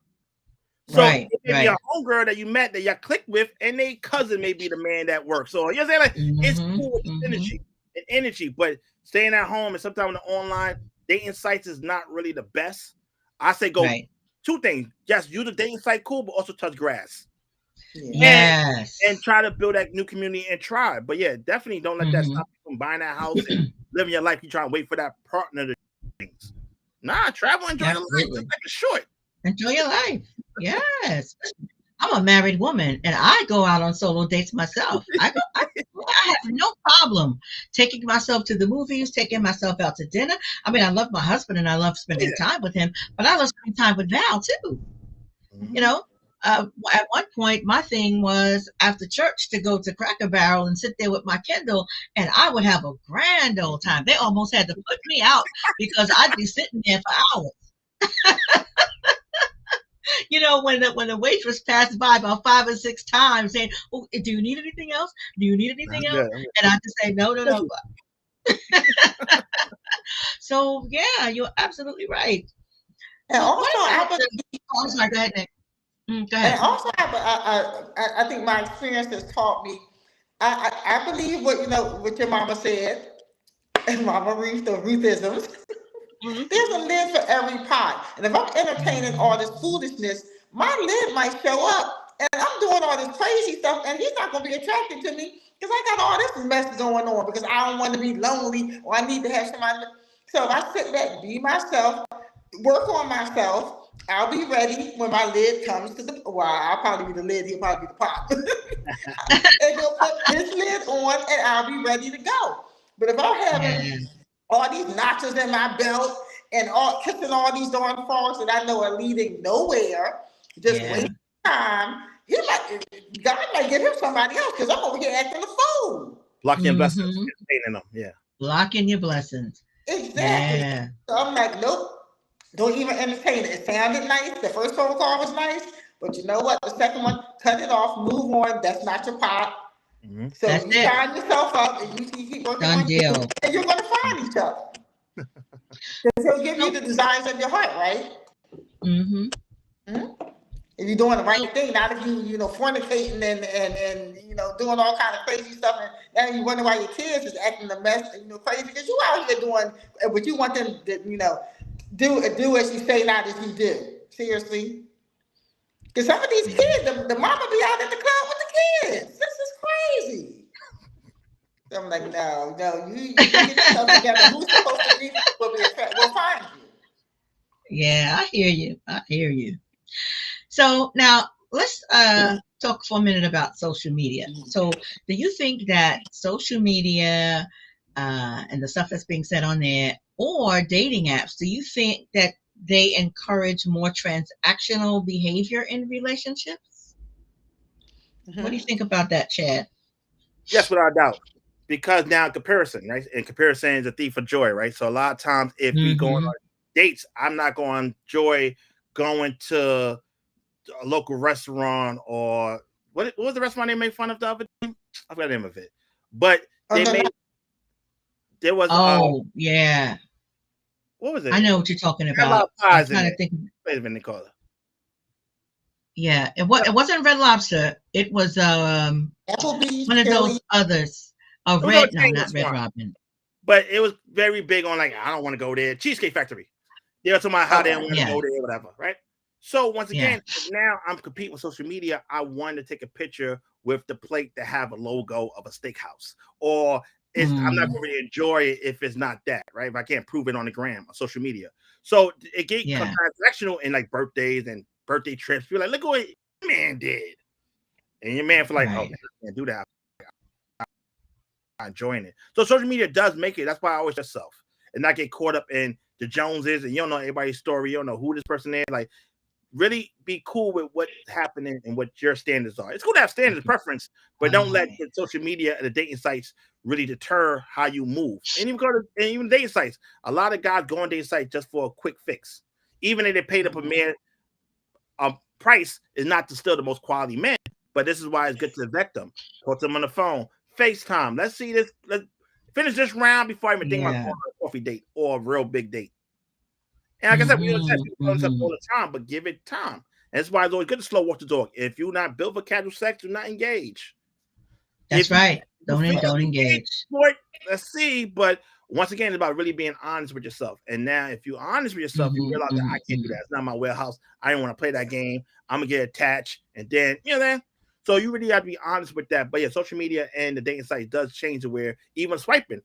So Right. it may be Right. a homegirl that you met that y'all clicked with, and they cousin may be the man that works. So you're saying, like, it's Hmm. cool with the Hmm. energy, but staying at home and sometimes on the online dating sites is not really the best. I say go Right. two things. Just use the dating site, cool, but also touch grass Yeah. and Yes. try to build that new community and tribe. But yeah, definitely don't let that Hmm. stop you from buying that house and living your life. You try to wait for that partner to do things. Nah, travel, enjoy your life. Just Absolutely. like a short. Enjoy your life. Yes. I'm a married woman and I go out on solo dates myself. I have no problem taking myself to the movies, taking myself out to dinner. I mean, I love my husband and I love Oh, spending yeah. time with him, but I love spending time with Val too. You Mhm. know, at one point, my thing was after church to go to Cracker Barrel and sit there with my Kindle, and I would have a grand old time. They almost had to put me out because I'd be sitting there for hours. When the waitress passed by about 5 or 6 times saying, "Oh, do you need anything else? Do you need I'm anything else?" good. I'm And I just say, "No, no, no." good. So yeah, you're absolutely right. And So what also, I about the? believe, Oh, I'm sorry. Go ahead, Nick. Go and ahead. also, I think my experience has taught me. I believe what your mama said, and Mama Ruth, the Ruthisms. Hmm. There's a lid for every pot. And if I'm entertaining all this foolishness, my lid might show up and I'm doing all this crazy stuff and he's not going to be attracted to me because I got all this mess going on because I don't want to be lonely or I need to have somebody. So if I sit back, be myself, work on myself, I'll be ready when my lid comes to the. Well, I'll probably be the lid. He'll probably be the pot. And he'll put his lid on, and I'll be ready to go. But if I'm having Yeah. all these notches in my belt and all kissing all these darn frogs that I know are leading nowhere, just Yeah. wasting time, he might God might give him somebody else because I'm over here acting a fool. Blocking blessings, Mm-hmm. entertaining them. Yeah. Blocking your blessings. Exactly. Yeah. So I'm like, nope, don't even entertain it. It sounded nice. The first phone call was nice, but you know what? The second one, cut it off, move on. That's not your pot. Mm-hmm. So That's you it. sign yourself up and you keep working Done on you, deal. and you're going to find each other. Because he'll give you So, the desires of your heart, right? mm-hmm. Mhm. If you're doing the right So, thing, not if you fornicating and doing all kind of crazy stuff, and now you wonder why your kids is acting a mess, crazy because you out here doing what you want them to, do as you say, not as you do. Seriously, because some of these yeah. kids, the mama be out at the club with the kids. This is crazy. So I'm like, no, you get yourself together. Who's supposed to be will find you. Yeah, I hear you. I hear you. So now let's talk for a minute about social media. So do you think that social media and the stuff that's being said on there or dating apps, do you think that they encourage more transactional behavior in relationships? What do you Mm-hmm. think about that, Chad? Yes, without a doubt. Because now comparison, right? And comparison is a thief of joy, right? So a lot of times if we go on Mm-hmm. dates, I'm not going to enjoy going to a local restaurant or what was the restaurant they made fun of the other day? I forgot the name of it. But Oh, they no, no. made there was Oh, yeah. what was I it? know what you're talking Had a lot about. of I'm pies in trying to it. think. Wait a minute, they call it. Yeah, it wasn't Red Lobster. It was Applebee's, one of Chili. those others. A It was no red, no, chain not Red restaurant, Robin. but it was very big on like I don't want to go there. Cheesecake Factory. They were talking about how they Okay. don't want to Yeah, go there, whatever, right? So once yeah. again, now I'm competing with social media. I wanted to take a picture with the plate that have a logo of a steakhouse, or I'm not Mm, going to enjoy it if it's not that, right? If I can't prove it on the gram or social media, so it get yeah. transactional in like birthdays and birthday trips. You're like, look what your man did, and your man feel like, oh man, Right. I can't do that. I'm enjoying it. So social media does make it. That's why I always just self and not get caught up in the Joneses and you don't know everybody's story. You don't know who this person is. Like really be cool with what's happening and what your standards are. It's cool to have standards, preference, but don't let Right. the social media and the dating sites really deter how you move. And even go to and even dating sites. A lot of guys go on dating sites just for a quick fix. Even if they pay the premier price is not to still the most quality men, but this is why it's good to vet them. Talk to them on the phone, FaceTime. Let's see this. Let's finish this round before I even think about going Yeah. on a coffee date or a real big date. And like I said, we don't test Mm-hmm. people tell us Mm-hmm. all the time, but give it time. And that's why it's always good to slow walk the dog. If you're not built for casual sex, do not engage. That's If you right. feel Don't engaged, engage. boy, let's see. But once again, it's about really being honest with yourself. And now, if you're honest with yourself, you Mm-hmm. realize that I can't do Mm-hmm. that. It's not my warehouse. I didn't want to play that game. I'm gonna get attached, and then then. So you really have to be honest with that. But yeah, social media and the dating site does change to where even swiping,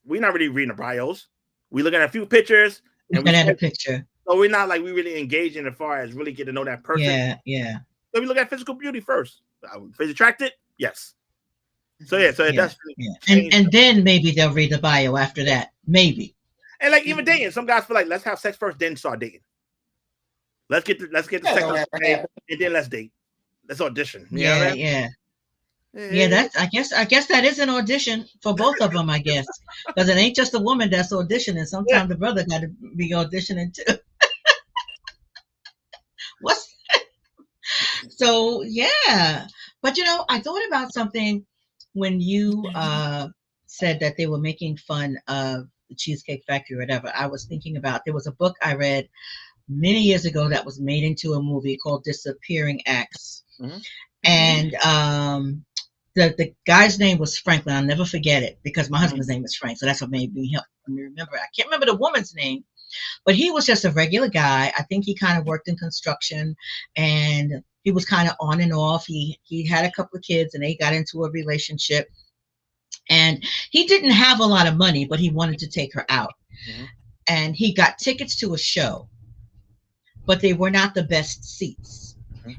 we're not really reading the bios. We look at a few pictures and we Looking at a swipe. picture. So we're not like we really engaging as far as really get to know that person. Yeah, yeah, So we look at physical beauty first. Is attracted? Yes. So yeah, so it yeah, does really yeah. change. And then maybe they'll read the bio after that. Maybe. And like even dating, some guys feel like let's have sex first, then start dating. Let's get the That sex don't out of ever the way, happen. and then let's date. Let's audition. You know what Yeah, I yeah. Yeah, mean? that's I guess that is an audition for both of them, I guess. Because it ain't just a woman that's auditioning. Yeah. Sometimes the brother gotta be auditioning too. What's so yeah. But I thought about something when you said that they were making fun of the Cheesecake Factory or whatever. I was thinking about there was a book I read many years ago that was made into a movie called Disappearing Acts. Mm-hmm. And the guy's name was Franklin. I'll never forget it because my Mm-hmm. husband's name is Frank. So that's what made me help me remember. I can't remember the woman's name, but he was just a regular guy. I think he kind of worked in construction and he was kind of on and off. He had a couple of kids and they got into a relationship. And he didn't have a lot of money, but he wanted to take her out. Mm-hmm. And he got tickets to a show. but they were not the best seats.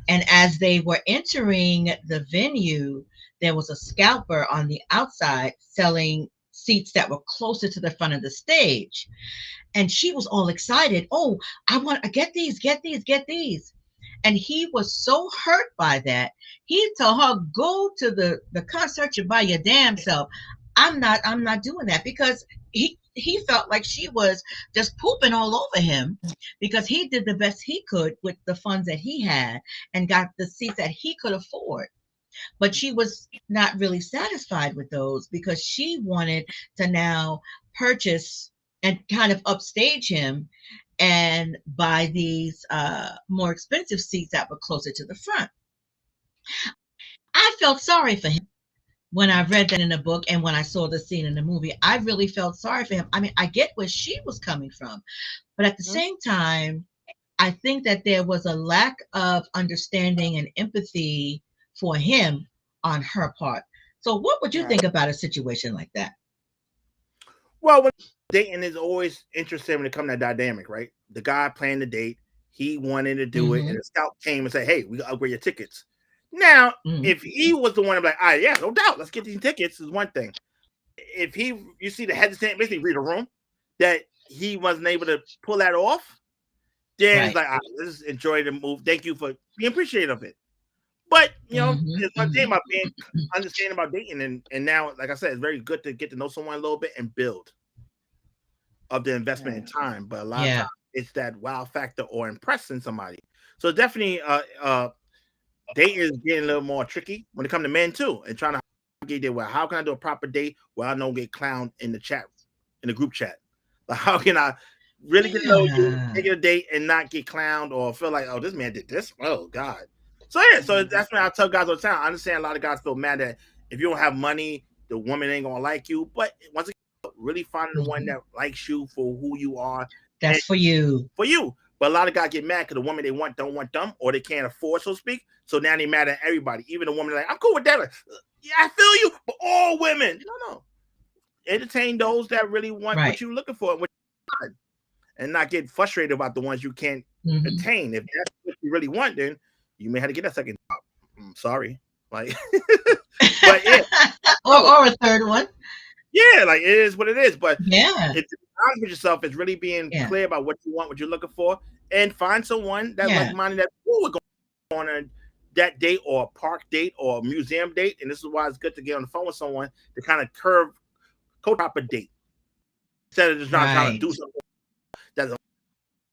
And as they were entering the venue, there was a scalper on the outside selling seats that were closer to the front of the stage. And she was all excited. Oh, I want to get these, get these, get these. And he was so hurt by that. He told her, go to the concert you by your damn self. I'm not doing that, because he felt like she was just pooping all over him, because he did the best he could with the funds that he had and got the seats that he could afford. But she was not really satisfied with those, because she wanted to now purchase and kind of upstage him and buy these more expensive seats that were closer to the front. I felt sorry for him when I read that in the book, and when I saw the scene in the movie. I really felt sorry for him. I mean, I get where she was coming from, but at the same time, I think that there was a lack of understanding and empathy for him on her part. So what would you think about a situation like that? Well, when dating is always interesting when it comes to that dynamic, right? The guy planning the date, he wanted to do it, and the scout came and said, "Hey, we gotta upgrade your tickets." Now, if he was the one to be like, "Ah, yeah, no doubt, let's get these tickets," is one thing. If you see the hesitant, basically read a room, that he wasn't able to pull that off, then it's like, all right, let's enjoy the move. Thank you for being appreciative of it. But it's one thing about being understanding about dating, and now, like I said, it's very good to get to know someone a little bit and build of the investment in time. But a lot of times it's that wow factor or impressing somebody. So definitely dating is getting a little more tricky when it comes to men too, and trying to get there. Well, how can I do a proper date where I don't get clowned in the chat, in the group chat? Like, how can I really get to know you, take a date, and not get clowned or feel like, oh, this man did this? Oh God. So so that's why I tell guys all the time. I understand a lot of guys feel mad that if you don't have money, the woman ain't gonna like you. But once again, really finding the one that likes you for who you are. That's for you. For you. But a lot of guys get mad because the woman they want don't want them, or they can't afford, so to speak. So now they mad at everybody. Even the woman like, I'm cool with that. Like, yeah, I feel you, but all women. No. Entertain those that really want what you're looking for, and not get frustrated about the ones you can't attain. If that's what you really want, then you may have to get a second job. I'm sorry. Like, but yeah. or a third one. Yeah, like it is what it is. But yeah, it's honest with yourself, is really being clear about what you want, what you're looking for, and find someone that like-minded that we're going on that date, or a park date, or a museum date. And this is why it's good to get on the phone with someone to kind of co-top a date, instead of just not trying to do something that's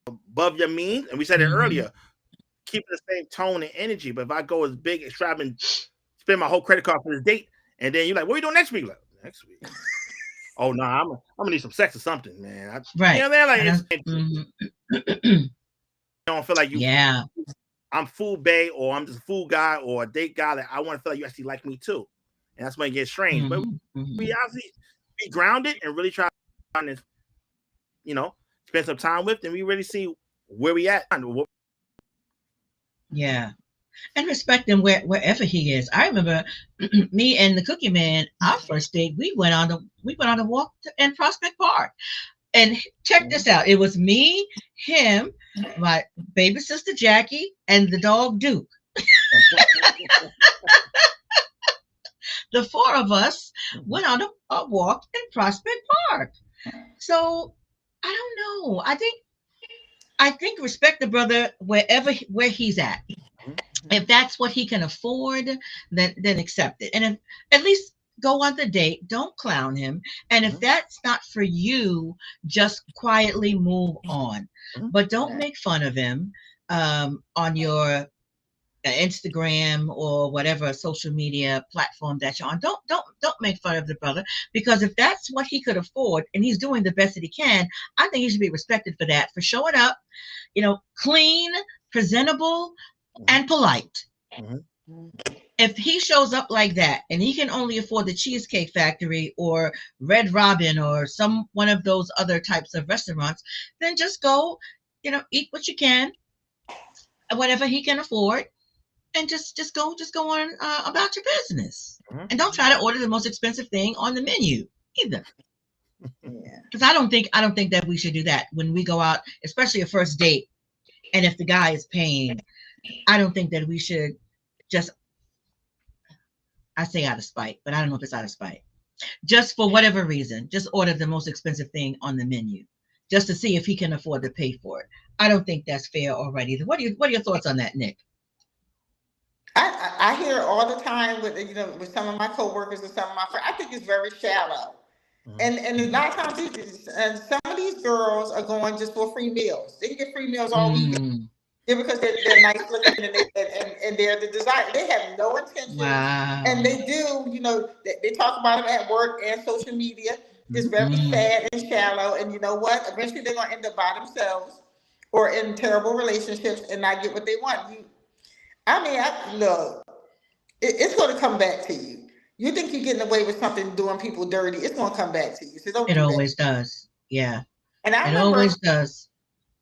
above your means. And we said it earlier, keep the same tone and energy. But if I go as big, extravagant, spend my whole credit card for this date, and then you're like, what are you doing next week? Like, next week. Oh no, I'm gonna need some sex or something, man. You know what I mean? Like, you don't feel like you. Yeah. I'm fool bae, or I'm just a fool guy, or a date guy that I want to feel like you actually like me too, and that's when it gets strange. But we obviously be grounded and really try to, spend some time with, and we really see where we at. Yeah. And respect him wherever he is. I remember me and the Cookie Man, our first date, we went on a walk in Prospect Park. And check this out. It was me, him, my baby sister Jackie, and the dog Duke. The four of us went on a walk in Prospect Park. So I don't know. I think respect the brother where he's at. If that's what he can afford, then accept it. And if, at least go on the date. Don't clown him. And if that's not for you, just quietly move on. But don't make fun of him on your Instagram or whatever social media platform that you're on. Don't make fun of the brother, because if that's what he could afford and he's doing the best that he can, I think he should be respected for that, for showing up, clean, presentable, and polite. If he shows up like that and he can only afford the Cheesecake Factory or Red Robin or one of those other types of restaurants, then just go, eat what you can, whatever he can afford, and just go on about your business. And don't try to order the most expensive thing on the menu either. Because I don't think that we should do that when we go out, especially a first date. And if the guy is paying, I don't think that we should just, I say out of spite, but I don't know if it's out of spite, just for whatever reason, just order the most expensive thing on the menu just to see if he can afford to pay for it. I don't think that's fair or right either. What are your thoughts on that, Nick? I hear it all the time with with some of my coworkers and some of my friends. I think it's very shallow. Mhm. And a lot of times, and some of these girls are going just for free meals. They can get free meals all weekend. Mm, Yeah, because they're nice looking and they're the desire. They have no intention, and wow. they do. They talk about them at work and social media. It's Mhm. very Mm, sad and shallow. And you know what? Eventually, they're gonna end up by themselves or in terrible relationships and not get what they want. I mean, look, it's going to come back to you. You think you're getting away with something doing people dirty? It's going to come back to you. So don't it do that. always does. Yeah, And I it remember always does.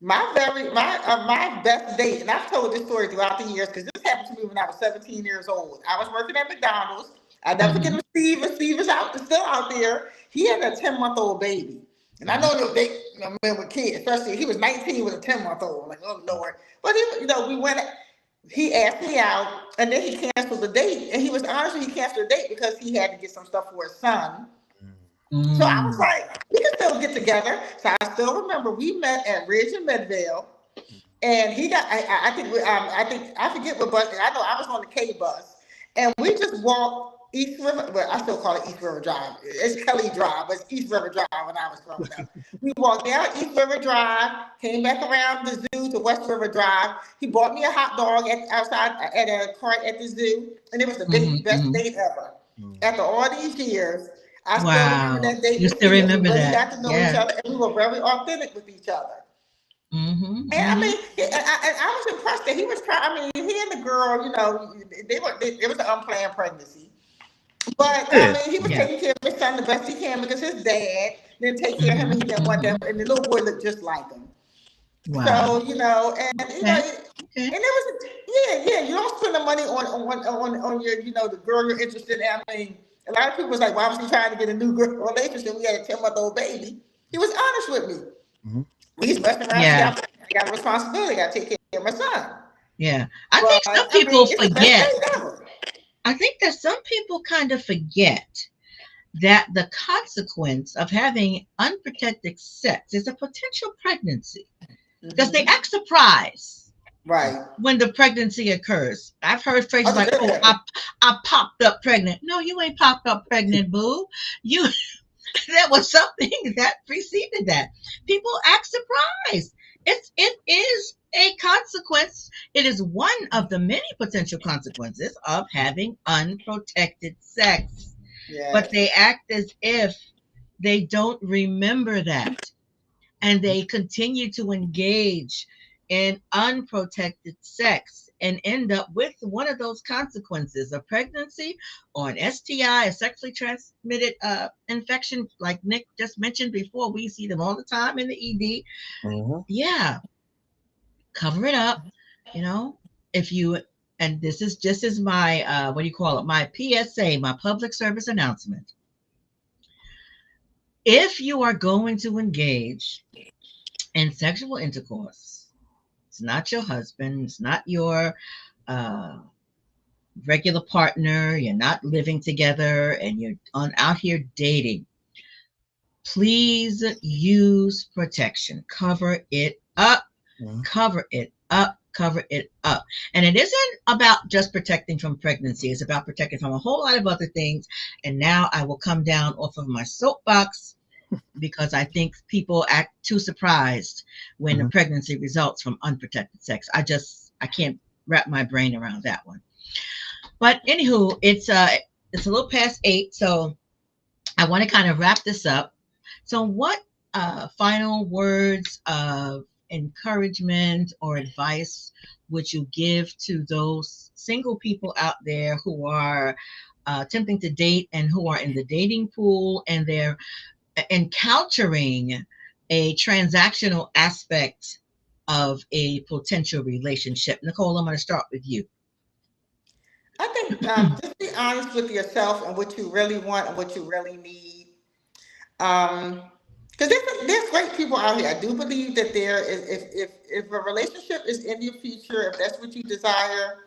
my best date, and I've told this story throughout the years because this happened to me when I was 17 years old. I was working at McDonald's. I never forget Hmm. him, Steve. And Steve is still out there. He had a 10-month-old baby. And I Mhm. know they men with kids, especially he was 19 with a 10-month-old. Like, oh Lord. But we went, he asked me out and then he canceled the date. And he was honest, he canceled the date because he had to get some stuff for his son. So I was Mm, like, we can still get together. So I still remember we met at Ridge and Medvale, and he got. I think I forget what bus. I know I was on the K bus, and we just walked East River. Well, I still call it East River Drive. It's Kelly Drive, but it's East River Drive when I was growing up. We walked down East River Drive, came back around the zoo to West River Drive. He bought me a hot dog outside at a cart at the zoo, and it was the hmm. best Hmm. date ever. Mhm. After all these years, I still remember Wow. that date You with still Steve, and we remember really that? got to know each Yeah. other, and we were very authentic with each other. Hmm. And I Hmm. mean, I was impressed that he was trying. I mean, he and the girl, it was an unplanned pregnancy. But I Yeah. mean, he was Yeah. taking care of his son the best he can because his dad didn't take care of him, Hmm. and he didn't want Hmm. that. And the little boy looked just like him. Wow. So and Okay. and Okay. it was yeah. You don't spend the money on your the girl you're interested in. I mean, a lot of people was like, why was he trying to get a new girl relationship? We had a 10-month-old baby. He was honest with me. Mhm. He's messing around. Yeah. I got a responsibility. I got to take care of my son. Yeah. I But think some I people mean, it's the best forget. date ever. I think that some people kind of forget that the consequence of having unprotected sex is a potential pregnancy because they Hmm. act surprised Right. when the pregnancy occurs. I've heard phrases Oh, like, that "Oh, happened. I popped up pregnant." No, you ain't popped up pregnant, boo. You That was something that preceded that. People act surprised. It is a consequence. It is one of the many potential consequences of having unprotected sex. But they Yes. act as if they don't remember that, and they continue to engage in unprotected sex and end up with one of those consequences, a pregnancy or an STI, a sexually transmitted infection, like Nick just mentioned before. We see them all the time in the ED. Mhm. Yeah, cover it up, you know. If you, and this is just as my, what do you call it? My PSA, my public service announcement. If you are going to engage in sexual intercourse, it's not your husband, it's not your uh, regular partner, you're not living together, and you're out here dating. Please use protection. Cover it up, Mhm. cover it up, cover it up. And it isn't about just protecting from pregnancy, it's about protecting from a whole lot of other things. And now I will come down off of my soapbox because I think people act too surprised when a Mhm. pregnancy results from unprotected sex. I can't wrap my brain around that one. But anywho, it's a little past 8, so I want to kind of wrap this up. So what final words of encouragement or advice would you give to those single people out there who are attempting to date and who are in the dating pool and they're encountering a transactional aspect of a potential relationship? Nicole, I'm going to start with you. I think just be honest with yourself and what you really want and what you really need. Um, Because there's great people out here. I do believe that there is, if a relationship is in your future, if that's what you desire,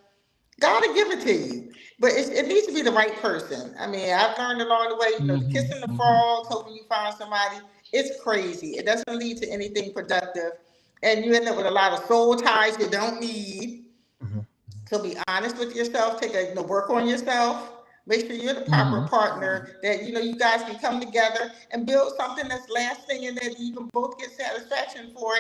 God will give it to you. But it needs to be the right person. I mean, I've learned along the way, the Mm-hmm. kissing the Mm-hmm. frogs, hoping you find somebody, it's crazy. It doesn't lead to anything productive. And you end up with a lot of soul ties you don't need. Mhm. So be honest with yourself. Take a work on yourself. Make sure you're the proper Mm-hmm. partner. That you guys can come together and build something that's lasting and that you can both get satisfaction for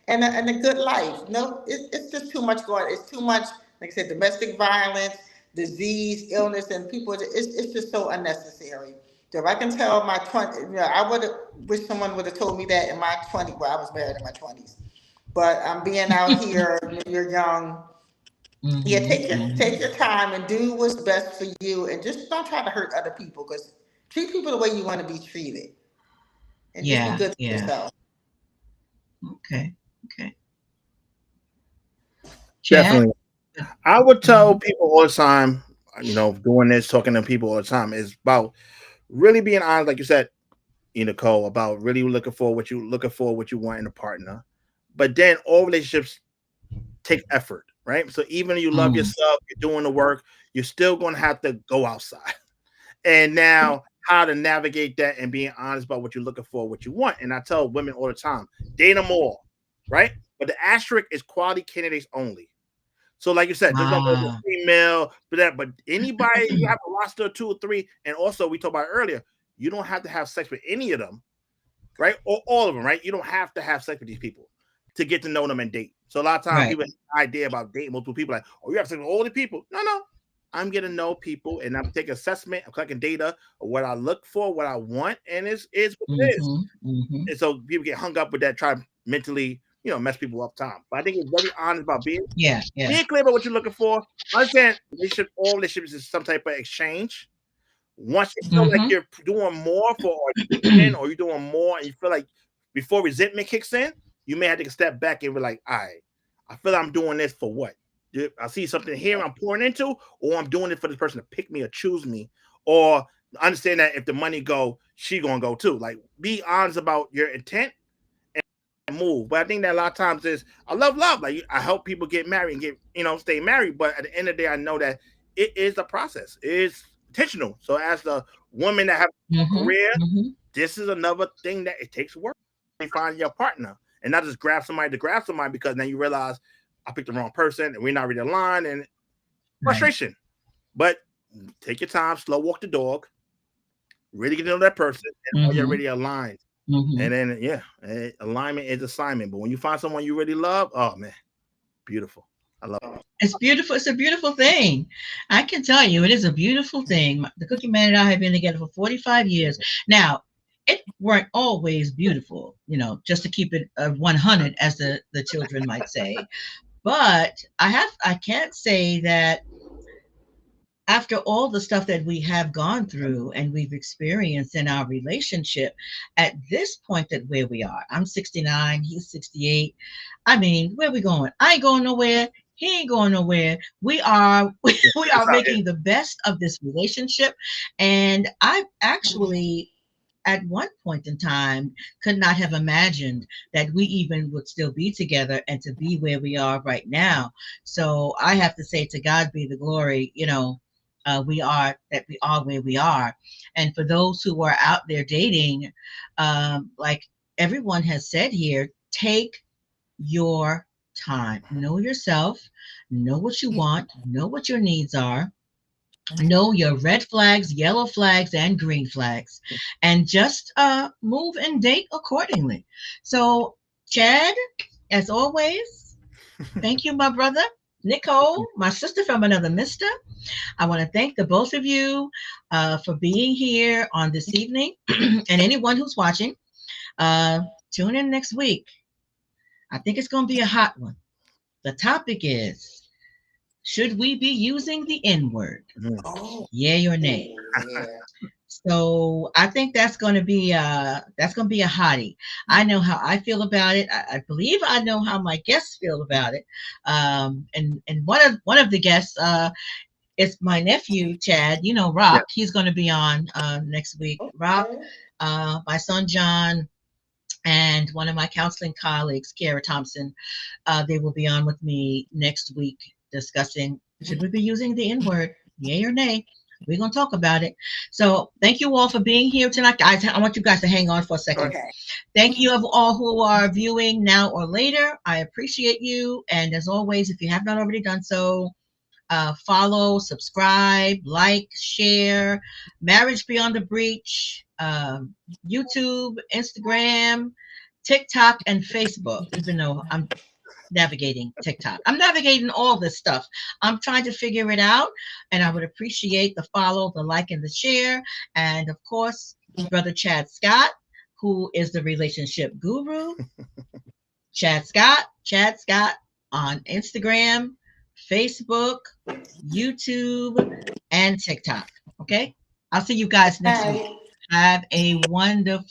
and a good life. No, it's just too much going. It's too much. Like I said, domestic violence, disease, illness, and people. It's just so unnecessary. So if I can tell my 20, I would have wish someone would have told me that in my 20. Well, I was married in my 20s, but I'm being out here when you're young. Yeah, Mm-hmm. take your time and do what's best for you, and just don't try to hurt other people. Because treat people the way you want to be treated, and just be Yeah, good to yeah. yourself. Okay. Okay. Chad? Definitely. I would tell Mm-hmm. people all the time, doing this, talking to people all the time is about really being honest, like you said, Nicole, about really looking for, what you want in a partner. But then all relationships take effort, right? So even if you love Mm. yourself, you're doing the work, you're still going to have to go outside. And now, how to navigate that and being honest about what you're looking for, what you want. And I tell women all the time, date them all, right? But the asterisk is quality candidates only. So, like you said, just don't go to Ah. a female, but anybody, you have a roster of 2 or 3. And also, we talked about earlier, you don't have to have sex with any of them, right? Or all of them, right? You don't have to have sex with these people to get to know them and date. So a lot of times Right. people have an idea about dating multiple people, like, oh, you have sex with all the people. No, no. I'm getting to know people and I'm taking assessment, I'm collecting data of what I look for, what I want, and is what it is. Mm-hmm. Mm-hmm. And so people get hung up with that, try to mentally, mess people up time. But I think it's very honest about Yeah, yeah. being clear about what you're looking for. Understand all relationships is some type of exchange. Once you feel like Mm-hmm. you're doing more for or you're doing more and you feel like before resentment kicks in, you may have to take a step back and be like, all right, I feel like I'm doing this for what? I see something here I'm pouring into, or I'm doing it for this person to pick me or choose me, or understand that if the money go, she gonna go too. Like, be honest about your intent and move. But I think that a lot of times is I love love. Like, I help people get married and get stay married. But at the end of the day, I know that it is a process. It is intentional. So as the woman that have a Mm-hmm. career, Mm-hmm. this is another thing that it takes work. You find your partner and not just grab somebody to grab somebody because then you realize I picked the wrong person and we're not really aligned and Right. frustration. But take your time, slow walk the dog, really get to know that person, and all you're Mm-hmm. already aligned. Mm-hmm. And then alignment is assignment. But when you find someone you really love, oh man, beautiful. I love it. It's beautiful. It's a beautiful thing. I can tell you, it is a beautiful thing. The Cookie Man and I have been together for 45 years. Now, it weren't always beautiful, just to keep it 100, as the children might say. But I can't say that after all the stuff that we have gone through and we've experienced in our relationship at this point that where we are. I'm 69, he's 68. I mean, where we going? I ain't going nowhere. He ain't going nowhere. We are Yeah, we it's are out here. making the best of this relationship. And I actually at one point in time could not have imagined that we even would still be together and to be where we are right now. So I have to say, to God be the glory, we are where we are. And for those who are out there dating, like everyone has said here, take your time, know yourself, know what you want, know what your needs are, know your red flags, yellow flags, and green flags, and just move and date accordingly. So, Chad, as always, thank you, my brother. Nicole, my sister from another mister. I want to thank the both of you for being here on this evening, and anyone who's watching. Uh, Tune in next week. I think it's going to be a hot one. The topic is: should we be using the N word? Mhm. Oh, Yay or nay? yeah. So I think that's gonna be a hottie. I know how I feel about it. I believe I know how my guests feel about it. And one of the guests is my nephew Chad. Yeah. Rock. He's going to be on next week. Rock, Okay. my son John. and one of my counseling colleagues, Kara Thompson. They will be on with me next week discussing, should we be using the N word, yay or nay? We're going to talk about it. So thank you all for being here tonight. I want you guys to hang on for a second. Okay. Thank you of all who are viewing now or later. I appreciate you. And as always, if you have not already done so, follow, subscribe, like, share, Marriage Beyond the Breach, YouTube, Instagram, TikTok, and Facebook, even though I'm navigating TikTok. I'm navigating all this stuff. I'm trying to figure it out, and I would appreciate the follow, the like, and the share. And of course, Brother Chad Scott, who is the relationship guru. Chad Scott on Instagram, Facebook, YouTube, and TikTok. Okay? I'll see you guys next week. Bye. Have a wonderful